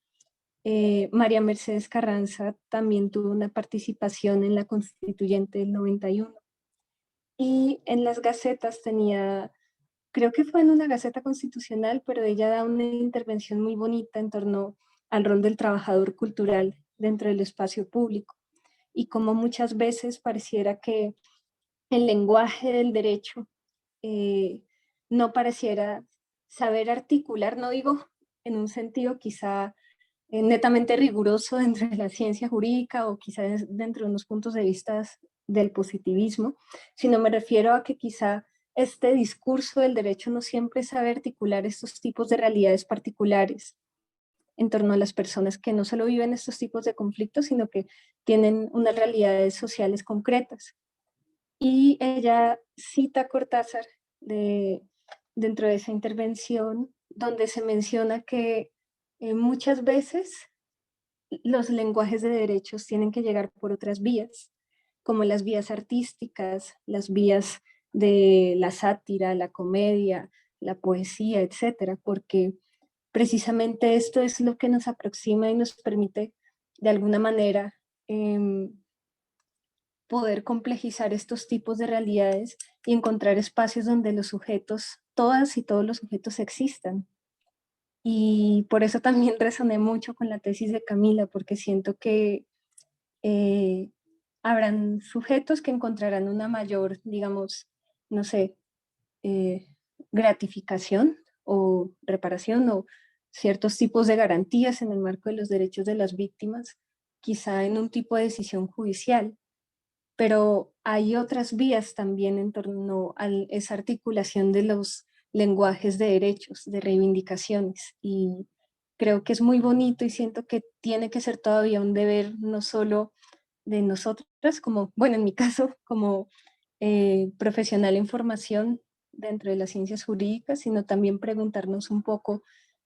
María Mercedes Carranza también tuvo una participación en la Constituyente del 91, y en las gacetas tenía, creo que fue en una gaceta constitucional, pero ella da una intervención muy bonita en torno al rol del trabajador cultural dentro del espacio público, y como muchas veces pareciera que el lenguaje del derecho no pareciera saber articular, no digo en un sentido quizá netamente riguroso dentro de la ciencia jurídica o quizá dentro de unos puntos de vista del positivismo, sino me refiero a que quizá este discurso del derecho no siempre sabe articular estos tipos de realidades particulares en torno a las personas que no solo viven estos tipos de conflictos, sino que tienen unas realidades sociales concretas. Y ella cita a Cortázar dentro de esa intervención, donde se menciona que muchas veces los lenguajes de derechos tienen que llegar por otras vías, como las vías artísticas, las vías de la sátira, la comedia, la poesía, etcétera, porque precisamente esto es lo que nos aproxima y nos permite de alguna manera poder complejizar estos tipos de realidades y encontrar espacios donde los sujetos, todas y todos los sujetos existan. Y por eso también resoné mucho con la tesis de Camila, porque siento que habrán sujetos que encontrarán una mayor, digamos, no sé, gratificación o reparación o ciertos tipos de garantías en el marco de los derechos de las víctimas, quizá en un tipo de decisión judicial, pero hay otras vías también en torno a esa articulación de los lenguajes de derechos, de reivindicaciones, y creo que es muy bonito y siento que tiene que ser todavía un deber no solo de nosotras, como, bueno, en mi caso, como profesional en formación dentro de las ciencias jurídicas, sino también preguntarnos un poco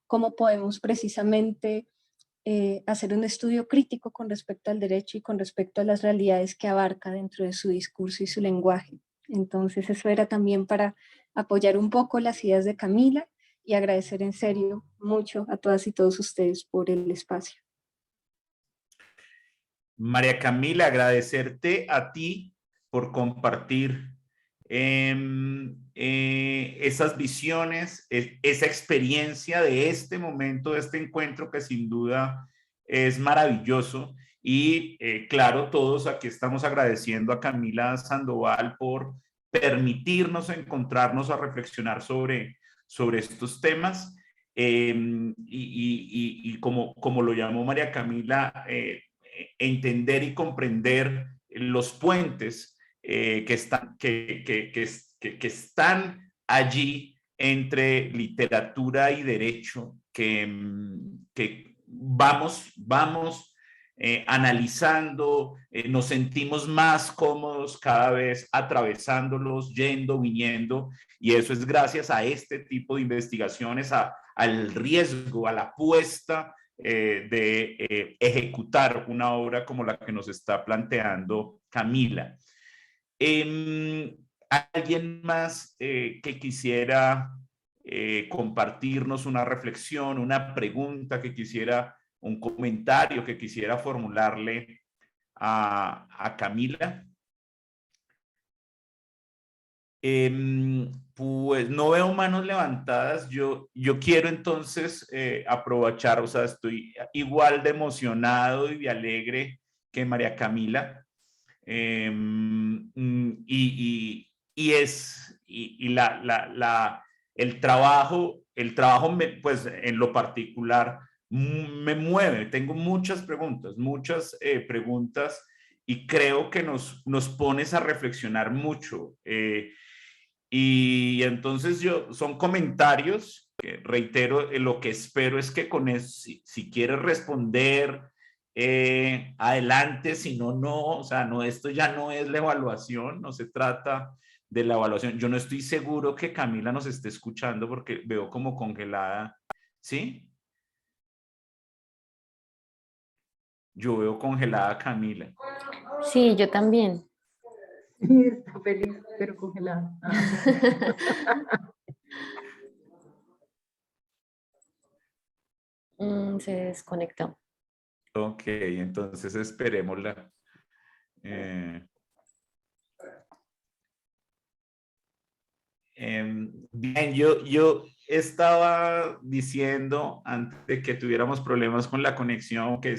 cómo podemos precisamente hacer un estudio crítico con respecto al derecho y con respecto a las realidades que abarca dentro de su discurso y su lenguaje. Entonces eso era también para apoyar un poco las ideas de Camila y agradecer en serio mucho a todas y todos ustedes por el espacio. María Camila, agradecerte a ti por compartir esas visiones, esa experiencia de este momento, de este encuentro que sin duda es maravilloso. Y claro, todos aquí estamos agradeciendo a Camila Sandoval por permitirnos encontrarnos a reflexionar sobre estos temas. Y como lo llamó María Camila, entender y comprender los puentes que están allí entre literatura y derecho, que vamos analizando, nos sentimos más cómodos cada vez atravesándolos, yendo, viniendo, y eso es gracias a este tipo de investigaciones, al riesgo, a la apuesta de ejecutar una obra como la que nos está planteando Camila. ¿Alguien más que quisiera compartirnos una reflexión, una pregunta que quisiera, un comentario que quisiera formularle a Camila? Pues no veo manos levantadas. Yo quiero entonces aprovechar, o sea, estoy igual de emocionado y de alegre que María Camila. El trabajo pues en lo particular me mueve. Tengo muchas preguntas y creo que nos pones a reflexionar mucho. Y entonces son comentarios, reitero, lo que espero es que con eso, si quieres responder, adelante, si no, no, o sea, no, esto ya no es la evaluación, no se trata de la evaluación. Yo no estoy seguro que Camila nos esté escuchando porque veo como congelada, ¿sí? Yo veo congelada a Camila. Sí, yo también. Sí, está feliz, pero congelada. Se desconectó. Ok, entonces esperémosla. Bien, yo estaba diciendo antes de que tuviéramos problemas con la conexión, que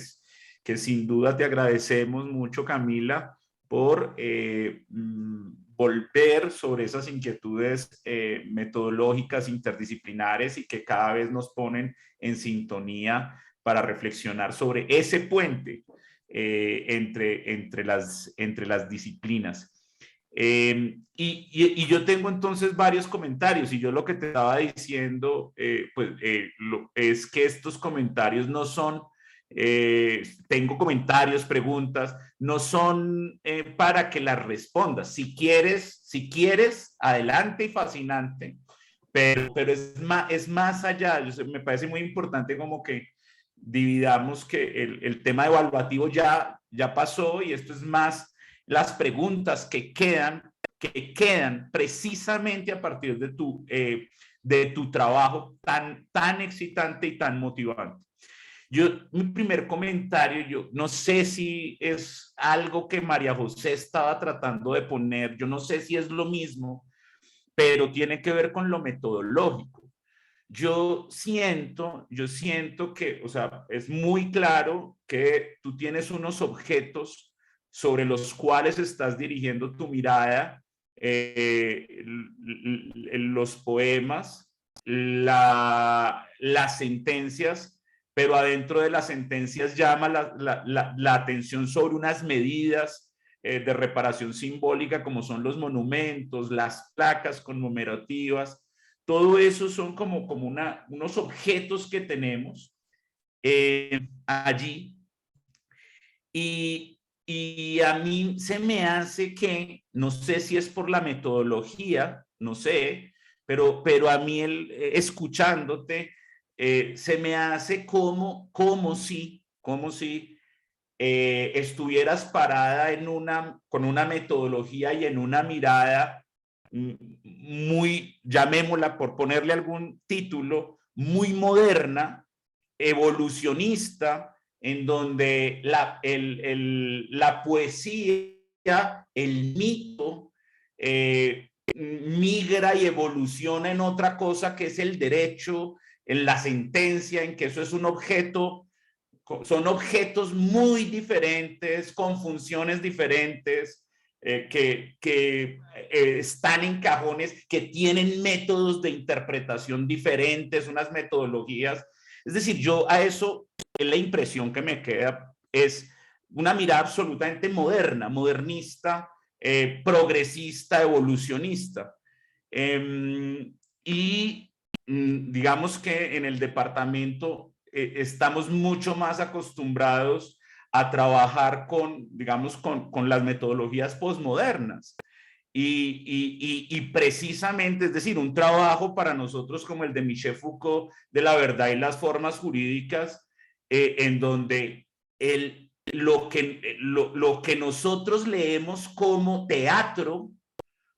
sin duda te agradecemos mucho, Camila, por volver sobre esas inquietudes metodológicas interdisciplinares y que cada vez nos ponen en sintonía para reflexionar sobre ese puente entre las disciplinas. Y yo tengo entonces varios comentarios y yo lo que te estaba diciendo es que estos comentarios no son, tengo comentarios, preguntas, no son para que las respondas. Si quieres, adelante y fascinante, pero es más allá. Me parece muy importante como que dividamos que el tema evaluativo ya pasó y esto es más las preguntas que quedan precisamente a partir de tu trabajo tan excitante y tan motivante. Mi primer comentario, yo no sé si es algo que María José estaba tratando de poner, yo no sé si es lo mismo, pero tiene que ver con lo metodológico. Yo siento que, o sea, es muy claro que tú tienes unos objetos sobre los cuales estás dirigiendo tu mirada, los poemas, las sentencias, pero adentro de las sentencias llama la atención sobre unas medidas de reparación simbólica como son los monumentos, las placas conmemorativas. Todo eso son como unos objetos que tenemos allí. Y a mí se me hace que, no sé si es por la metodología, no sé, pero a mí escuchándote, se me hace como si estuvieras parada con una metodología y en una mirada muy, llamémosla por ponerle algún título, muy moderna, evolucionista, en donde la poesía, el mito, migra y evoluciona en otra cosa que es el derecho, en la sentencia, en que eso es un objeto, son objetos muy diferentes, con funciones diferentes, que están en cajones, que tienen métodos de interpretación diferentes, unas metodologías. Es decir, yo a eso, es la impresión que me queda, es una mirada absolutamente moderna, modernista, progresista, evolucionista. Y digamos que en el departamento estamos mucho más acostumbrados a trabajar con, digamos, con las metodologías posmodernas. Y precisamente, es decir, un trabajo para nosotros como el de Michel Foucault, de la verdad y las formas jurídicas, en donde lo que nosotros leemos como teatro,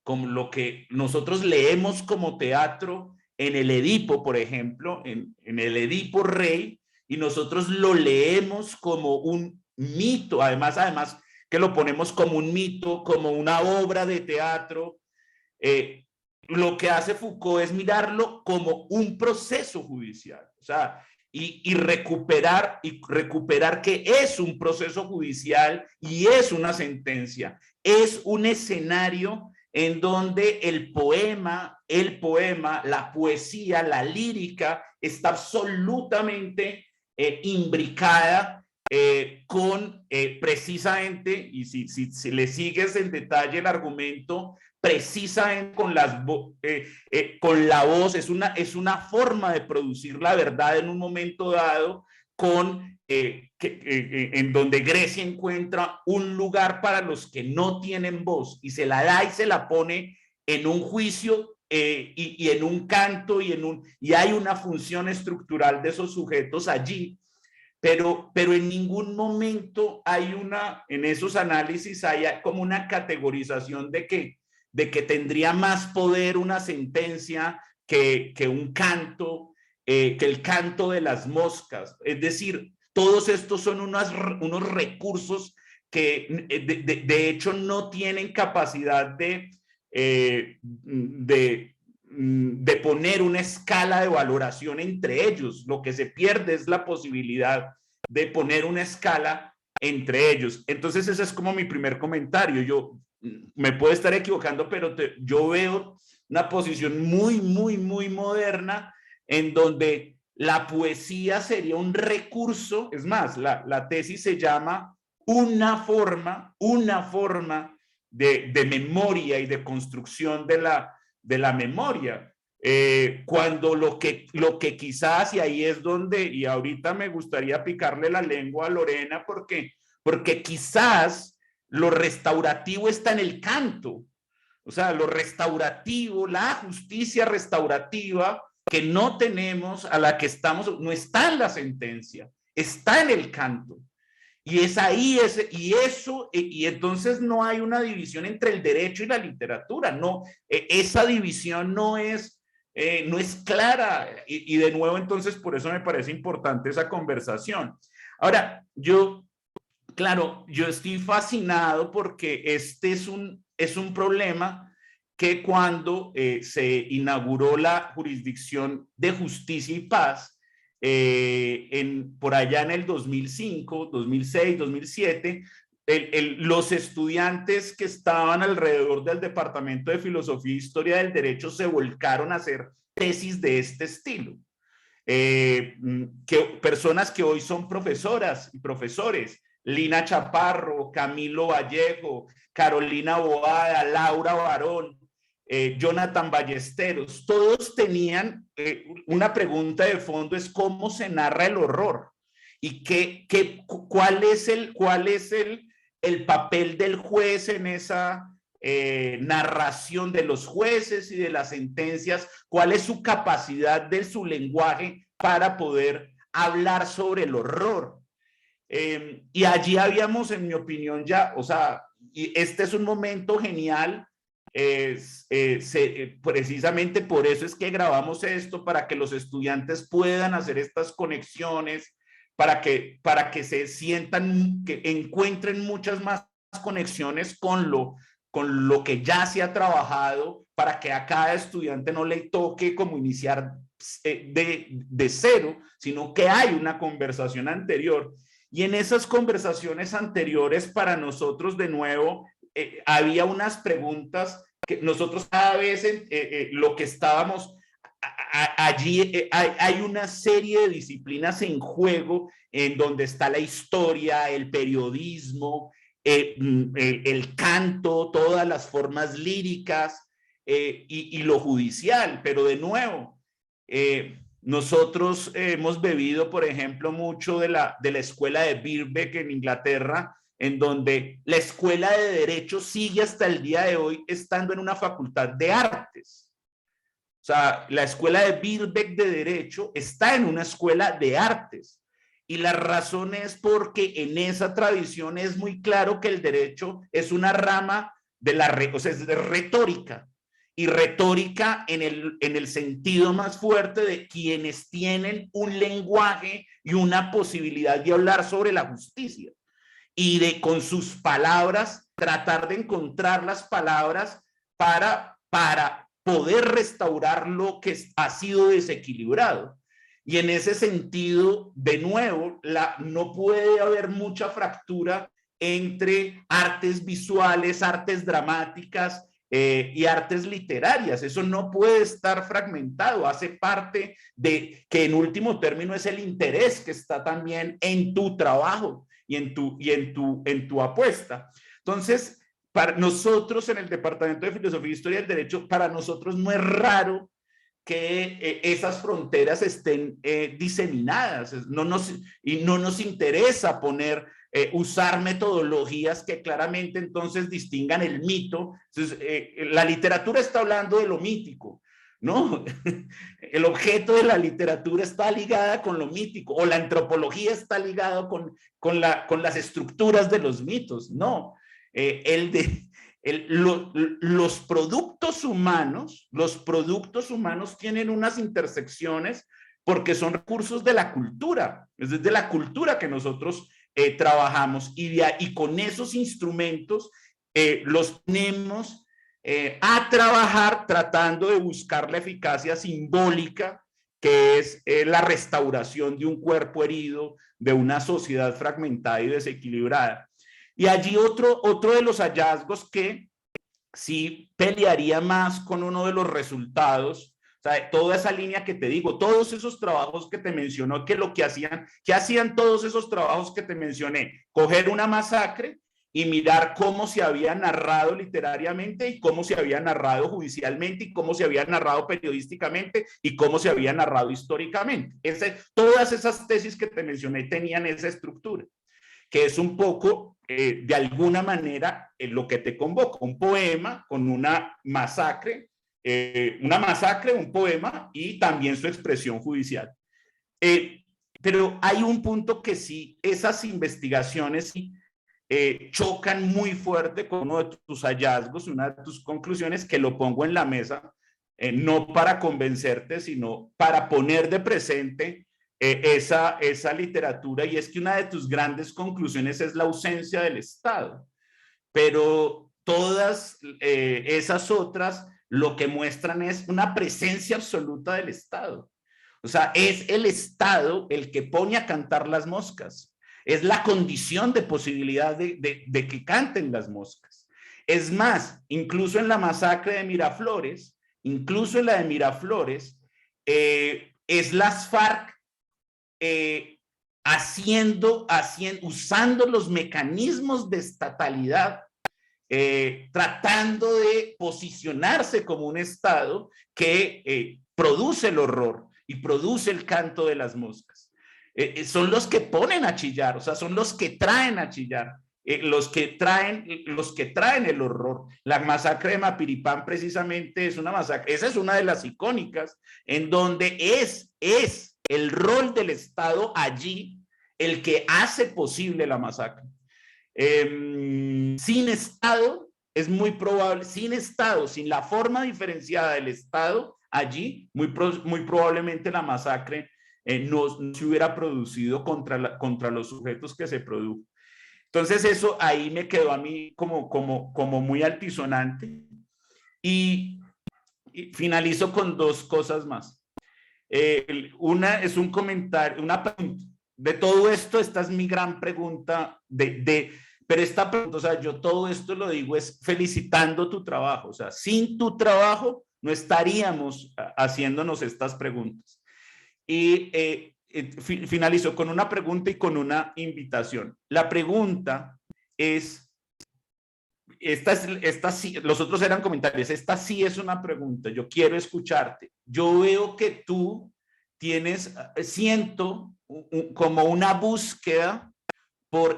como lo que nosotros leemos como teatro en el Edipo, por ejemplo, en el Edipo Rey, y nosotros lo leemos como un mito, además que lo ponemos como un mito, como una obra de teatro. Lo que hace Foucault es mirarlo como un proceso judicial, o sea, y recuperar que es un proceso judicial y es una sentencia, es un escenario en donde el poema, la poesía, la lírica está absolutamente imbricada con precisamente, y si le sigues en detalle el argumento, precisamente con la voz, es una forma de producir la verdad en un momento dado, en donde Grecia encuentra un lugar para los que no tienen voz y se la da y se la pone en un juicio y en un canto y hay una función estructural de esos sujetos allí. Pero en ningún momento en esos análisis hay como una categorización de que tendría más poder una sentencia que un canto, que el canto de las moscas. Es decir, todos estos son unos recursos que de hecho no tienen capacidad de poner una escala de valoración entre ellos. Lo que se pierde es la posibilidad de poner una escala entre ellos. Entonces ese es como mi primer comentario. Yo me puedo estar equivocando, pero yo veo una posición muy, muy, muy moderna en donde la poesía sería un recurso. Es más, la tesis se llama una forma de memoria y de construcción de la memoria. Cuando lo que quizás, y ahí es donde, y ahorita me gustaría picarle la lengua a Lorena, porque quizás lo restaurativo está en el canto. O sea, lo restaurativo, la justicia restaurativa que no tenemos, a la que estamos, no está en la sentencia, está en el canto. Y es ahí, y entonces no hay una división entre el derecho y la literatura, no, esa división no es clara, y de nuevo entonces por eso me parece importante esa conversación. Ahora, claro, yo estoy fascinado porque este es un problema que cuando se inauguró la jurisdicción de justicia y paz, por allá en el 2005, 2006, 2007, los estudiantes que estaban alrededor del Departamento de Filosofía e Historia del Derecho se volcaron a hacer tesis de este estilo. Personas que hoy son profesoras y profesores, Lina Chaparro, Camilo Vallejo, Carolina Boada, Laura Barón, Jonathan Ballesteros, todos tenían una pregunta de fondo: es cómo se narra el horror y cuál es el papel del juez en esa narración, de los jueces y de las sentencias, cuál es su capacidad de su lenguaje para poder hablar sobre el horror. Y allí habíamos, en mi opinión, ya, o sea, y este es un momento genial. Precisamente por eso es que grabamos esto, para que los estudiantes puedan hacer estas conexiones, para que se sientan, que encuentren muchas más conexiones con lo que ya se ha trabajado, para que a cada estudiante no le toque como iniciar de cero, sino que hay una conversación anterior. Y en esas conversaciones anteriores, para nosotros, de nuevo, había unas preguntas que nosotros cada vez lo que estábamos allí, hay una serie de disciplinas en juego en donde está la historia, el periodismo, el canto, todas las formas líricas y lo judicial, pero de nuevo, nosotros hemos bebido, por ejemplo, mucho de la escuela de Birkbeck en Inglaterra, en donde la escuela de Derecho sigue hasta el día de hoy estando en una facultad de artes. O sea, la escuela de Birkbeck de Derecho está en una escuela de artes. Y la razón es porque en esa tradición es muy claro que el derecho es una rama de o sea, es de retórica. Y retórica en el sentido más fuerte de quienes tienen un lenguaje y una posibilidad de hablar sobre la justicia. Y de con sus palabras tratar de encontrar las palabras para poder restaurar lo que ha sido desequilibrado. Y en ese sentido, de nuevo, no puede haber mucha fractura entre artes visuales, artes dramáticas y artes literarias. Eso no puede estar fragmentado, hace parte de que en último término es el interés que está también en tu trabajo y en tu apuesta. Entonces, para nosotros en el Departamento de Filosofía e Historia del Derecho, para nosotros no es raro que esas fronteras estén diseminadas. No nos interesa usar metodologías que claramente entonces distingan el mito. Entonces, la literatura está hablando de lo mítico, ¿no? El objeto de la literatura está ligada con lo mítico, o la antropología está ligada con las estructuras de los mitos, no. Los productos humanos tienen unas intersecciones porque son recursos de la cultura, es de la cultura que nosotros trabajamos y con esos instrumentos los ponemos a trabajar tratando de buscar la eficacia simbólica que es la restauración de un cuerpo herido, de una sociedad fragmentada y desequilibrada. Y allí otro de los hallazgos que sí pelearía más con uno de los resultados, o sea, toda esa línea que te digo, todos esos trabajos que te mencionó, ¿qué hacían todos esos trabajos que te mencioné? Coger una masacre y mirar cómo se había narrado literariamente y cómo se había narrado judicialmente y cómo se había narrado periodísticamente y cómo se había narrado históricamente. Todas esas tesis que te mencioné tenían esa estructura, que es un poco, de alguna manera, lo que te convoca, un poema con una masacre, un poema y también su expresión judicial. Pero hay un punto que sí, esas investigaciones sí, chocan muy fuerte con uno de tus hallazgos, una de tus conclusiones, que lo pongo en la mesa, no para convencerte, sino para poner de presente esa literatura, y es que una de tus grandes conclusiones es la ausencia del Estado, pero todas esas otras lo que muestran es una presencia absoluta del Estado. O sea, es el Estado el que pone a cantar las moscas, es la condición de posibilidad de que canten las moscas. Es más, incluso en la masacre de Miraflores, es las FARC usando los mecanismos de estatalidad, tratando de posicionarse como un Estado que produce el horror y produce el canto de las moscas. Son los que ponen a chillar, o sea, son los que traen a chillar, los que traen el horror. La masacre de Mapiripán precisamente es una masacre, esa es una de las icónicas, en donde es el rol del Estado allí el que hace posible la masacre. Sin Estado, es muy probable, sin la forma diferenciada del Estado, allí muy probablemente la masacre no se hubiera producido contra los sujetos que se produjo. Entonces eso ahí me quedó a mí como muy altisonante. Y finalizo con dos cosas más. Una es un comentario, una pregunta. De todo esto, esta es mi gran pregunta de Pero esta pregunta, o sea, yo todo esto lo digo es felicitando tu trabajo, o sea, sin tu trabajo no estaríamos haciéndonos estas preguntas. Y finalizo con una pregunta y con una invitación. La pregunta es, esta sí, los otros eran comentarios, esta sí es una pregunta, yo quiero escucharte. Yo veo que tú tienes, siento como una búsqueda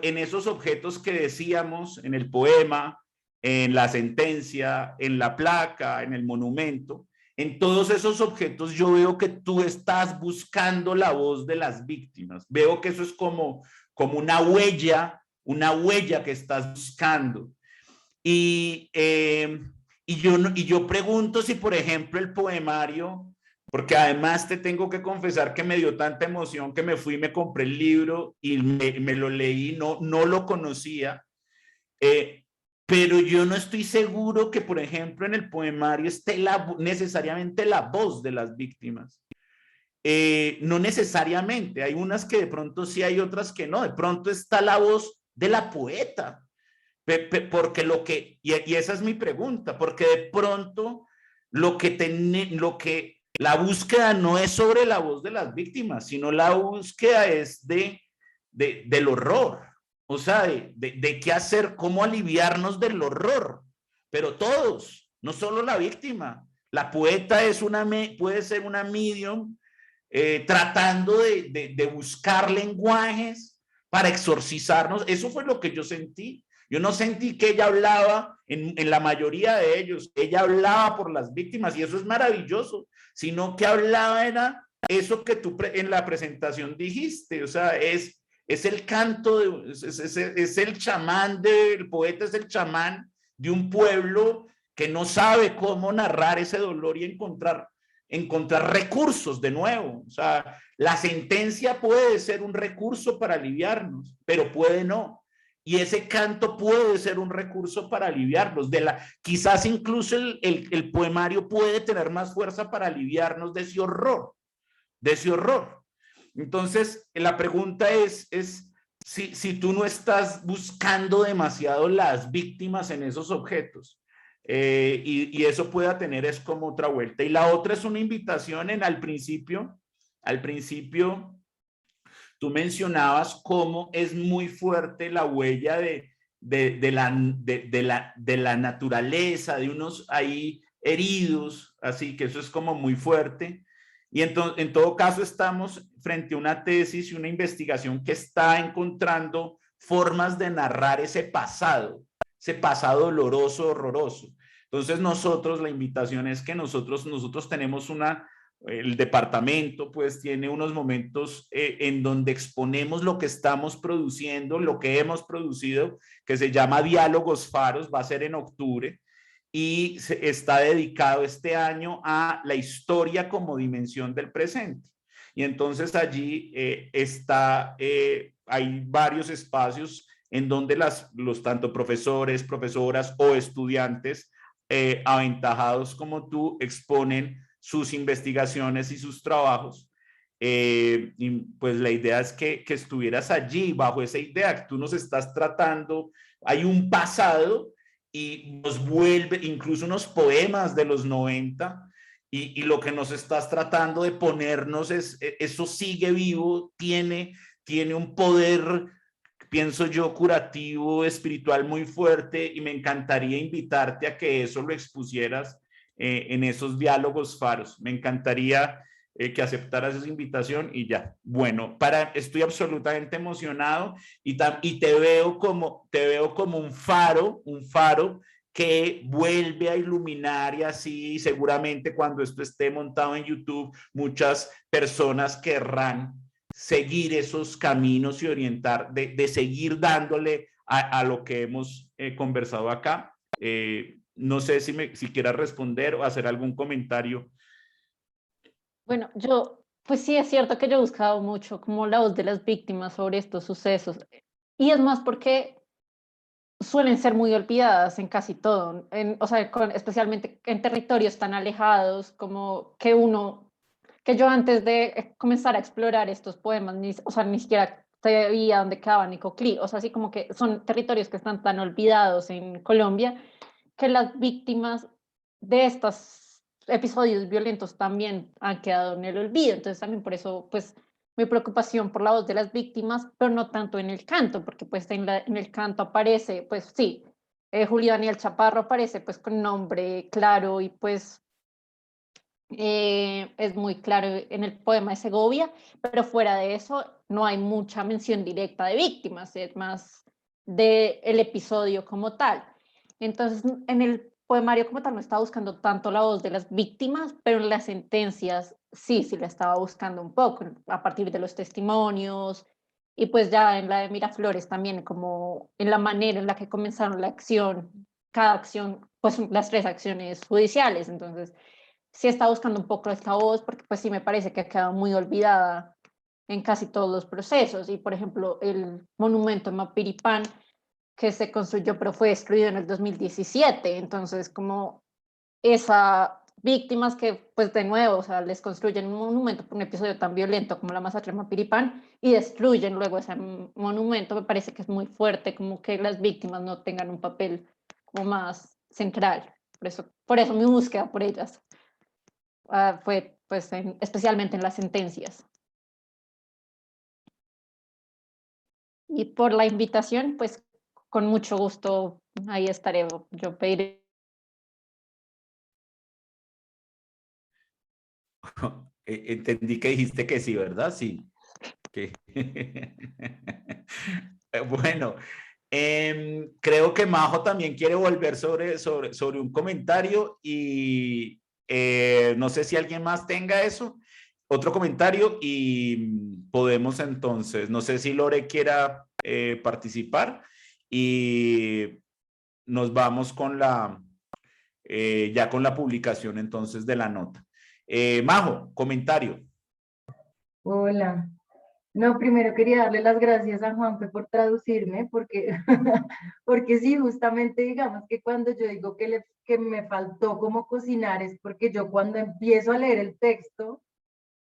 en esos objetos que decíamos en el poema, en la sentencia, en la placa, en el monumento. En todos esos objetos yo veo que tú estás buscando la voz de las víctimas. Veo que eso es como una huella que estás buscando. Y yo pregunto si, por ejemplo, el poemario, porque además te tengo que confesar que me dio tanta emoción que me fui y me compré el libro y me lo leí, no lo conocía, pero yo no estoy seguro que, por ejemplo, en el poemario esté necesariamente la voz de las víctimas. No necesariamente, hay unas que de pronto sí, hay otras que no, de pronto está la voz de la poeta, porque y esa es mi pregunta, porque de pronto la búsqueda no es sobre la voz de las víctimas, sino la búsqueda es del horror, o sea, de qué hacer, cómo aliviarnos del horror, pero todos, no solo la víctima. La poeta puede ser una medium tratando de buscar lenguajes para exorcizarnos. Eso fue lo que yo sentí. Yo no sentí que ella hablaba, en la mayoría de ellos, ella hablaba por las víctimas y eso es maravilloso, sino que hablaba era eso que tú en la presentación dijiste, o sea, es el canto, es el chamán, el poeta es el chamán de un pueblo que no sabe cómo narrar ese dolor y encontrar recursos de nuevo. O sea, la sentencia puede ser un recurso para aliviarnos, pero puede no. Y ese canto puede ser un recurso para aliviarnos. Quizás incluso el poemario puede tener más fuerza para aliviarnos de ese horror, Entonces, la pregunta es si tú no estás buscando demasiado las víctimas en esos objetos. Y eso pueda tener es como otra vuelta. Y la otra es una invitación al principio, tú mencionabas cómo es muy fuerte la huella de la naturaleza, de unos ahí heridos, así que eso es como muy fuerte. Y en todo caso estamos frente a una tesis y una investigación que está encontrando formas de narrar ese pasado doloroso, horroroso. Entonces la invitación es que nosotros tenemos el departamento pues tiene unos momentos en donde exponemos lo que estamos produciendo, lo que hemos producido, que se llama Diálogos Faros, va a ser en octubre, y está dedicado este año a la historia como dimensión del presente. Y entonces allí hay varios espacios en donde los tanto profesores, profesoras o estudiantes aventajados como tú exponen sus investigaciones y sus trabajos. Y pues la idea es que estuvieras allí bajo esa idea que tú nos estás tratando. Hay un pasado y nos vuelve incluso unos poemas de los 90 y lo que nos estás tratando de ponernos eso sigue vivo, tiene un poder, pienso yo, curativo, espiritual muy fuerte, y me encantaría invitarte a que eso lo expusieras en esos diálogos faros. Me encantaría que aceptaras esa invitación y ya. Bueno, estoy absolutamente emocionado y te veo como un faro que vuelve a iluminar, y así seguramente cuando esto esté montado en YouTube, muchas personas querrán seguir esos caminos y orientar, de seguir dándole a lo que hemos conversado acá. No sé si quieras responder o hacer algún comentario. Bueno, pues sí es cierto que yo he buscado mucho como la voz de las víctimas sobre estos sucesos, y es más porque suelen ser muy olvidadas en casi todo, o sea, especialmente en territorios tan alejados como que yo antes de comenzar a explorar estos poemas, o sea, ni siquiera se veía dónde quedaba Necoclí, o sea, así como que son territorios que están tan olvidados en Colombia, que las víctimas de estos episodios violentos también han quedado en el olvido. Entonces también por eso, pues, mi preocupación por la voz de las víctimas, pero no tanto en el canto, porque pues en el canto aparece, pues sí, Julio Daniel Chaparro aparece pues con nombre claro y pues es muy claro en el poema de Segovia, pero fuera de eso no hay mucha mención directa de víctimas, es más del episodio como tal. Entonces, en el poemario como tal no estaba buscando tanto la voz de las víctimas, pero en las sentencias sí la estaba buscando un poco, a partir de los testimonios, y pues ya en la de Miraflores también, como en la manera en la que comenzaron la acción, cada acción, pues las tres acciones judiciales. Entonces, sí está buscando un poco esta voz, porque pues sí me parece que ha quedado muy olvidada en casi todos los procesos. Y por ejemplo, el monumento en Mapiripán, que se construyó pero fue destruido en el 2017, entonces como esas víctimas que pues de nuevo, o sea, les construyen un monumento por un episodio tan violento como la masacre de Mapiripán y destruyen luego ese monumento, me parece que es muy fuerte, como que las víctimas no tengan un papel como más central. Por eso mi búsqueda por ellas fue pues especialmente en las sentencias. Y por la invitación, pues con mucho gusto ahí estaré. Yo pediré. Entendí que dijiste que sí, ¿verdad? Sí. Que... Bueno, creo que Majo también quiere volver sobre un comentario y no sé si alguien más tenga eso, otro comentario y podemos entonces, no sé si Lore quiera participar y nos vamos con ya con la publicación entonces de la nota. Majo, comentario. Hola. No, primero quería darle las gracias a Juanfe por traducirme, porque, porque sí, justamente digamos que cuando yo digo que me faltó como cocinar es porque yo cuando empiezo a leer el texto,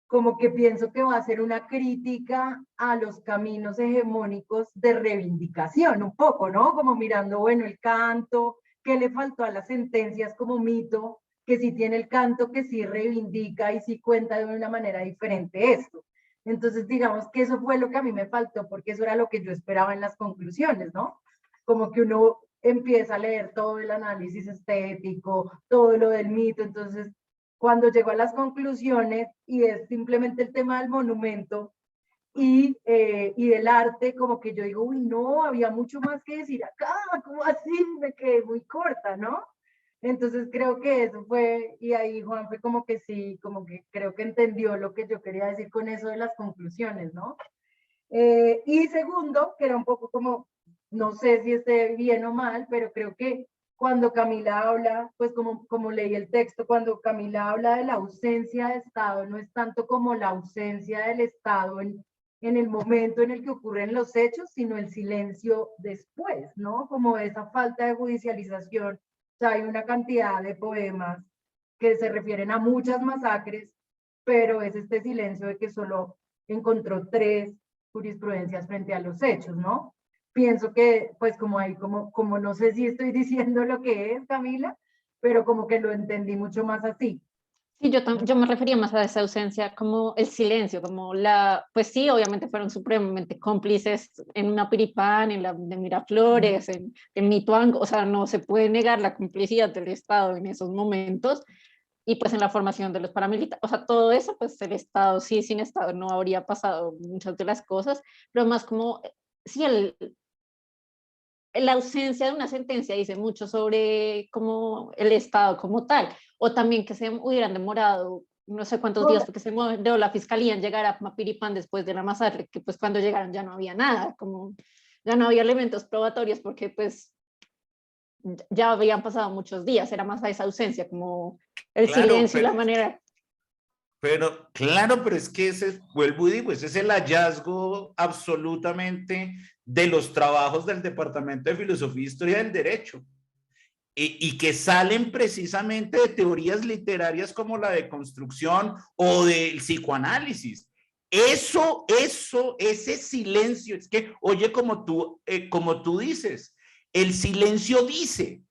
como que pienso que va a ser una crítica a los caminos hegemónicos de reivindicación, un poco, ¿no? Como mirando, bueno, el canto, qué le faltó a las sentencias como mito, que sí tiene el canto, que sí reivindica y sí cuenta de una manera diferente esto. Entonces, digamos que eso fue lo que a mí me faltó, porque eso era lo que yo esperaba en las conclusiones, ¿no? Como que uno empieza a leer todo el análisis estético, todo lo del mito, entonces cuando llego a las conclusiones y es simplemente el tema del monumento y del arte, como que yo digo, uy, no, había mucho más que decir acá, ¿cómo así? Me quedé muy corta, ¿no? Entonces creo que eso fue, y ahí Juan fue como que sí, como que creo que entendió lo que yo quería decir con eso de las conclusiones, ¿no? Y segundo, que era un poco como, no sé si esté bien o mal, pero creo que cuando Camila habla, pues como leí el texto, cuando Camila habla de la ausencia de Estado, no es tanto como la ausencia del Estado en el momento en el que ocurren los hechos, sino el silencio después, ¿no? Como esa falta de judicialización. O sea, hay una cantidad de poemas que se refieren a muchas masacres, pero es este silencio de que solo encontró 3 jurisprudencias frente a los hechos, ¿no? Pienso que, pues como ahí, como no sé si estoy diciendo lo que es, Camila, pero como que lo entendí mucho más así. Sí, yo me refería más a esa ausencia, como el silencio, como pues sí, obviamente fueron supremamente cómplices en Mapiripán, en la de Miraflores, en Mituango, o sea, no se puede negar la complicidad del Estado en esos momentos, y pues en la formación de los paramilitares, o sea, todo eso, pues el Estado, sí, sin Estado no habría pasado muchas de las cosas, pero más como, sí, la ausencia de una sentencia dice mucho sobre como el Estado como tal, o también que se hubieran demorado no sé cuántos días porque se demoró la fiscalía en llegar a Mapiripán después de la masacre, que pues cuando llegaron ya no había nada, como ya no había elementos probatorios porque pues ya habían pasado muchos días, era más a esa ausencia, como el Claro, silencio y la manera. pero claro, pero es que ese, vuelvo y digo, ese es el hallazgo absolutamente de los trabajos del Departamento de Filosofía e Historia del Derecho. Y que salen precisamente de teorías literarias como la de construcción o del psicoanálisis. ese silencio, es que, oye, como tú dices, el silencio dice,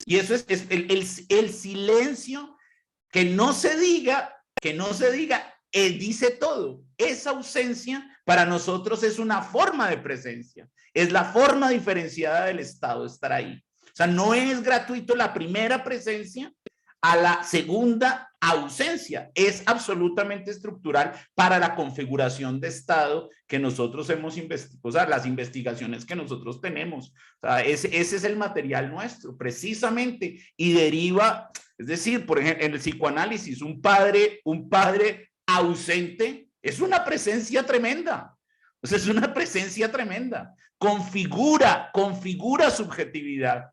y eso es el silencio que no se diga, dice todo. Esa ausencia para nosotros es una forma de presencia, es la forma diferenciada del Estado estar ahí. O sea, no es gratuito la primera presencia a la segunda ausencia, es absolutamente estructural para la configuración de Estado que nosotros hemos investigado, o sea, las investigaciones que nosotros tenemos. O sea, ese es el material nuestro, precisamente, y deriva, es decir, por ejemplo, en el psicoanálisis, un padre ausente es una presencia tremenda. O sea, es una presencia tremenda. Configura subjetividad.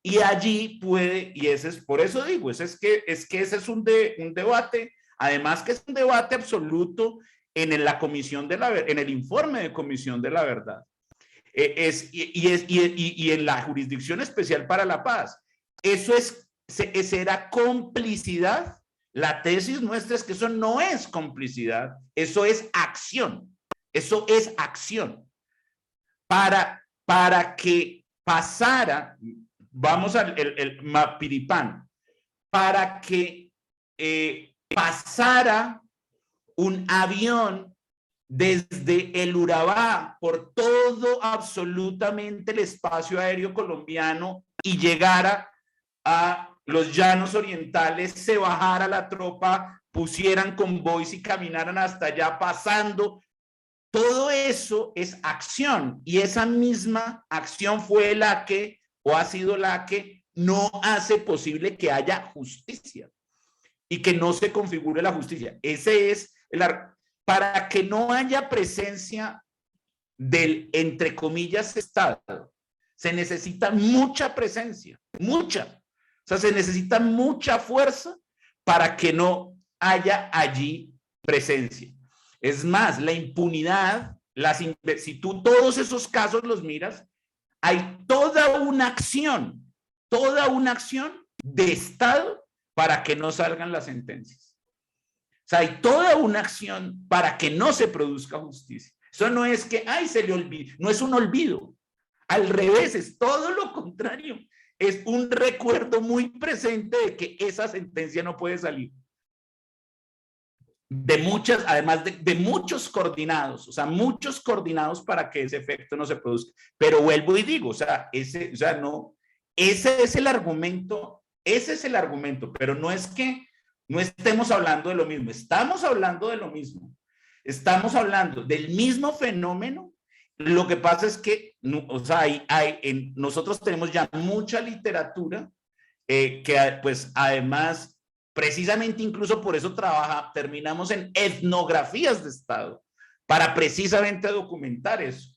Y allí puede, y ese es, por eso digo, ese es un debate, además que es un debate absoluto en el informe de Comisión de la Verdad. Y en la Jurisdicción Especial para la Paz. Eso será complicidad. La tesis nuestra es que eso no es complicidad, eso es acción. Eso es acción. Para que pasara, vamos al Mapiripán, para que pasara un avión desde el Urabá por todo absolutamente el espacio aéreo colombiano y llegara a los llanos orientales, se bajara la tropa, pusieran convoys y caminaran hasta allá pasando. Todo eso es acción, y esa misma acción fue la que, o ha sido la que, no hace posible que haya justicia y que no se configure la justicia. Ese es para que no haya presencia del, entre comillas, Estado, se necesita mucha presencia, mucha. O sea, se necesita mucha fuerza para que no haya allí presencia. Es más, la impunidad, si tú todos esos casos los miras, hay toda una acción de Estado para que no salgan las sentencias. O sea, hay toda una acción para que no se produzca justicia. Eso no es que, ay, se le olvidó, no es un olvido. Al revés, es todo lo contrario. Es un recuerdo muy presente de que esa sentencia no puede salir. Además de muchos coordinados, o sea, muchos coordinados para que ese efecto no se produzca. Pero vuelvo y digo, ese es el argumento, pero no es que no estemos hablando de lo mismo, estamos hablando de lo mismo. Estamos hablando del mismo fenómeno. Lo que pasa es que, o sea, nosotros tenemos ya mucha literatura que, pues, además, precisamente incluso por eso terminamos en etnografías de Estado, para precisamente documentar eso,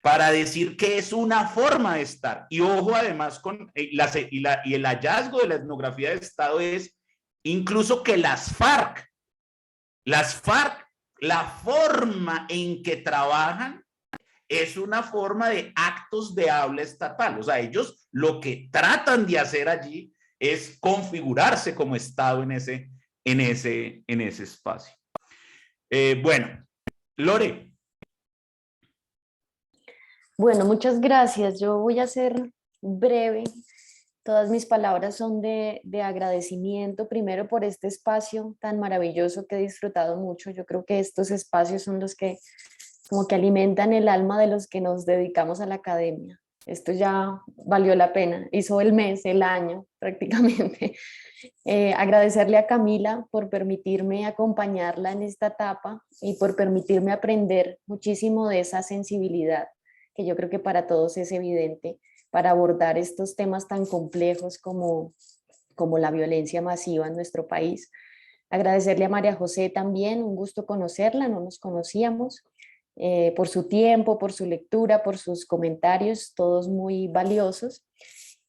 para decir que es una forma de estar. Y ojo, además, y el hallazgo de la etnografía de Estado es incluso que las FARC, la forma en que trabajan es una forma de actos de habla estatal. O sea, ellos lo que tratan de hacer allí es configurarse como Estado en ese espacio. Bueno, Lore. Bueno, muchas gracias. Yo voy a ser breve. Todas mis palabras son de agradecimiento, primero por este espacio tan maravilloso que he disfrutado mucho. Yo creo que estos espacios son los que como que alimentan el alma de los que nos dedicamos a la academia. Esto ya valió la pena, hizo el mes, el año prácticamente. Agradecerle a Camila por permitirme acompañarla en esta etapa y por permitirme aprender muchísimo de esa sensibilidad que yo creo que para todos es evidente para abordar estos temas tan complejos como la violencia masiva en nuestro país. Agradecerle a María José también, un gusto conocerla, no nos conocíamos. Por su tiempo, por su lectura, por sus comentarios, todos muy valiosos.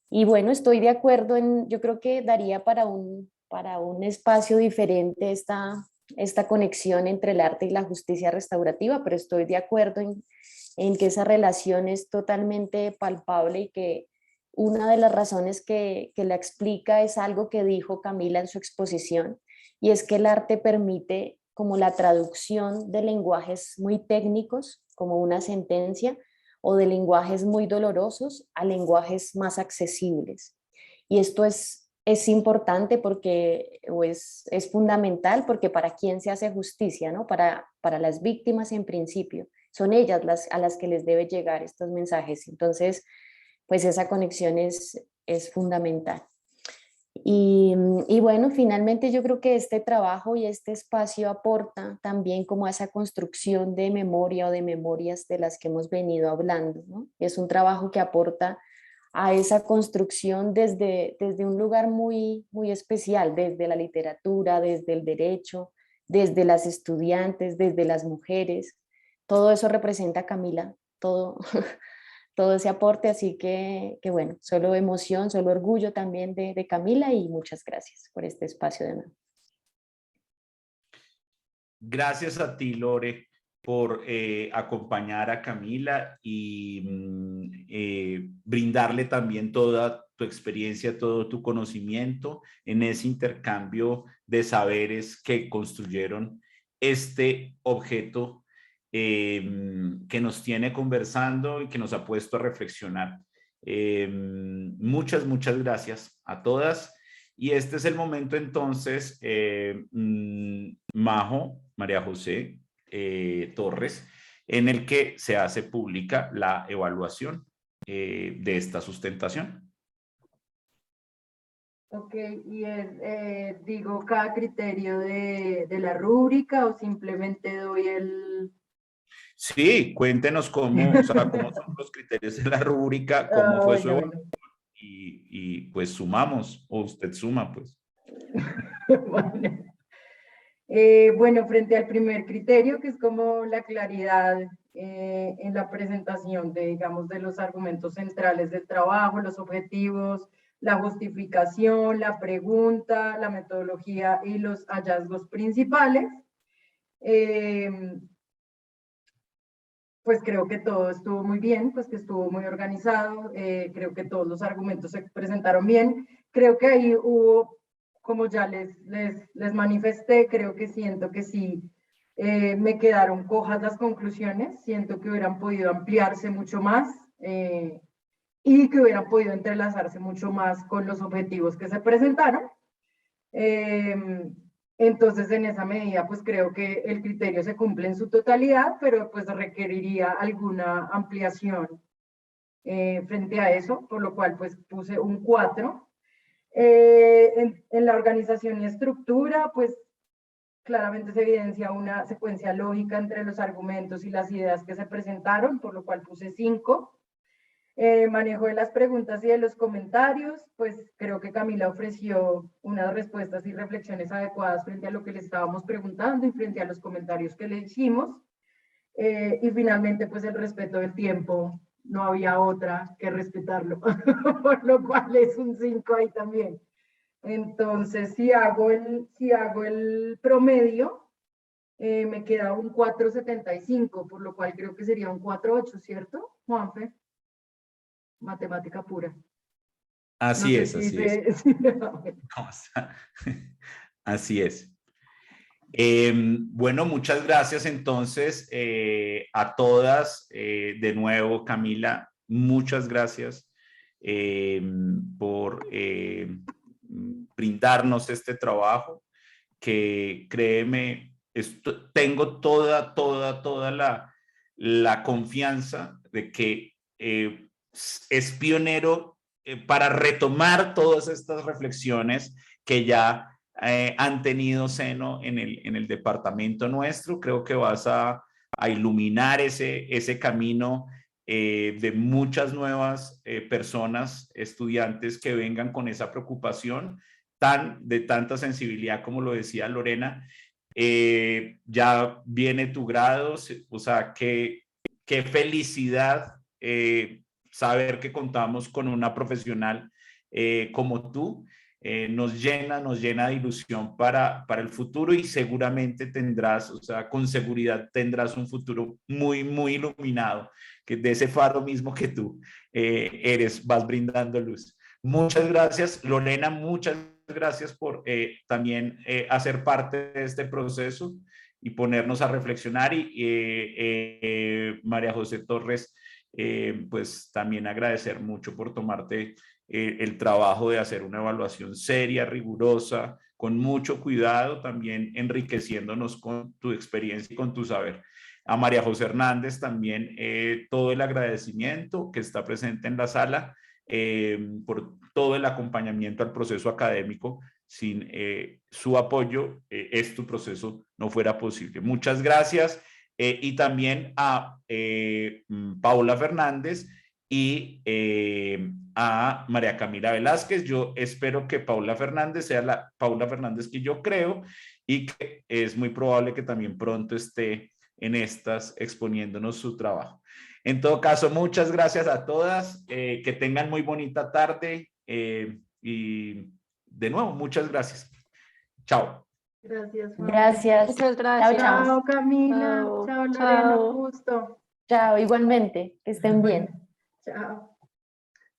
Y bueno, estoy de acuerdo yo creo que daría para un espacio diferente esta conexión entre el arte y la justicia restaurativa, pero estoy de acuerdo en que esa relación es totalmente palpable y que una de las razones que la explica es algo que dijo Camila en su exposición, y es que el arte permite como la traducción de lenguajes muy técnicos, como una sentencia, o de lenguajes muy dolorosos a lenguajes más accesibles. Y esto es importante porque, o es fundamental porque para quién se hace justicia, ¿no? Para las víctimas en principio. Son ellas a las que les debe llegar estos mensajes. Entonces, pues esa conexión es fundamental. Y bueno, finalmente yo creo que este trabajo y este espacio aporta también como a esa construcción de memoria o de memorias de las que hemos venido hablando, ¿no? Es un trabajo que aporta a esa construcción desde un lugar muy, muy especial, desde la literatura, desde el derecho, desde las estudiantes, desde las mujeres. Todo eso representa a Camila, todo, todo ese aporte, así que bueno, solo emoción, solo orgullo también de Camila y muchas gracias por este espacio de nuevo. Gracias a ti, Lore, por acompañar a Camila y brindarle también toda tu experiencia, todo tu conocimiento en ese intercambio de saberes que construyeron este objeto que nos tiene conversando y que nos ha puesto a reflexionar. Muchas gracias a todas. Y este es el momento entonces, Majo, María José Torres, en el que se hace pública la evaluación de esta sustentación. Ok, y digo cada criterio de la rúbrica o simplemente doy el... Sí, cuéntenos cómo, o sea, cómo son los criterios de la rúbrica, cómo fue su evaluación y pues sumamos, o usted suma, pues. Vale. Bueno, frente al primer criterio, que es como la claridad en la presentación de, digamos, de los argumentos centrales del trabajo, los objetivos, la justificación, la pregunta, la metodología y los hallazgos principales, pues creo que todo estuvo muy bien, pues que estuvo muy organizado, creo que todos los argumentos se presentaron bien, creo que ahí hubo, como ya les manifesté, creo que siento que sí, me quedaron cojas las conclusiones, siento que hubieran podido ampliarse mucho más y que hubieran podido entrelazarse mucho más con los objetivos que se presentaron. Entonces, en esa medida, pues creo que el criterio se cumple en su totalidad, pero pues requeriría alguna ampliación frente a eso, por lo cual pues puse un 4. En la organización y estructura, pues claramente se evidencia una secuencia lógica entre los argumentos y las ideas que se presentaron, por lo cual puse 5. Manejo de las preguntas y de los comentarios, pues creo que Camila ofreció unas respuestas y reflexiones adecuadas frente a lo que le estábamos preguntando y frente a los comentarios que le hicimos. Y finalmente, pues el respeto del tiempo, no había otra que respetarlo, por lo cual es un 5 ahí también. Entonces, si hago el promedio, me queda un 4.75, por lo cual creo que sería un 4.8, ¿cierto, Juanfe? Matemática pura. Así no es, si así es. Así es. Bueno, muchas gracias entonces a todas. De nuevo, Camila, muchas gracias por brindarnos este trabajo que, créeme, tengo toda la confianza de que es pionero para retomar todas estas reflexiones que ya han tenido seno en el departamento nuestro. Creo que vas a iluminar ese camino de muchas nuevas personas, estudiantes que vengan con esa preocupación de tanta sensibilidad, como lo decía Lorena. Ya viene tu grado, o sea, qué felicidad saber que contamos con una profesional como tú. Nos llena de ilusión para el futuro y seguramente tendrás, o sea, con seguridad tendrás un futuro muy, muy iluminado, que de ese faro mismo que tú vas brindando luz. Muchas gracias, Lorena, muchas gracias por también hacer parte de este proceso y ponernos a reflexionar. Y María José Torres, pues también agradecer mucho por tomarte el trabajo de hacer una evaluación seria, rigurosa, con mucho cuidado, también enriqueciéndonos con tu experiencia y con tu saber. A María José Hernández también todo el agradecimiento que está presente en la sala por todo el acompañamiento al proceso académico. Sin su apoyo, este proceso no fuera posible. Muchas gracias. Y también a Paula Fernández y a María Camila Velázquez. Yo espero que Paula Fernández sea la Paula Fernández que yo creo, y que es muy probable que también pronto esté en estas exponiéndonos su trabajo. En todo caso, muchas gracias a todas, que tengan muy bonita tarde y de nuevo, muchas gracias. Chao. Gracias, Juan. Gracias. Muchas Chao, gracias. chao. Chao, Camila. Chao, Chao, Lorena. chao. Gusto. Chao, igualmente. Que estén bien. Chao.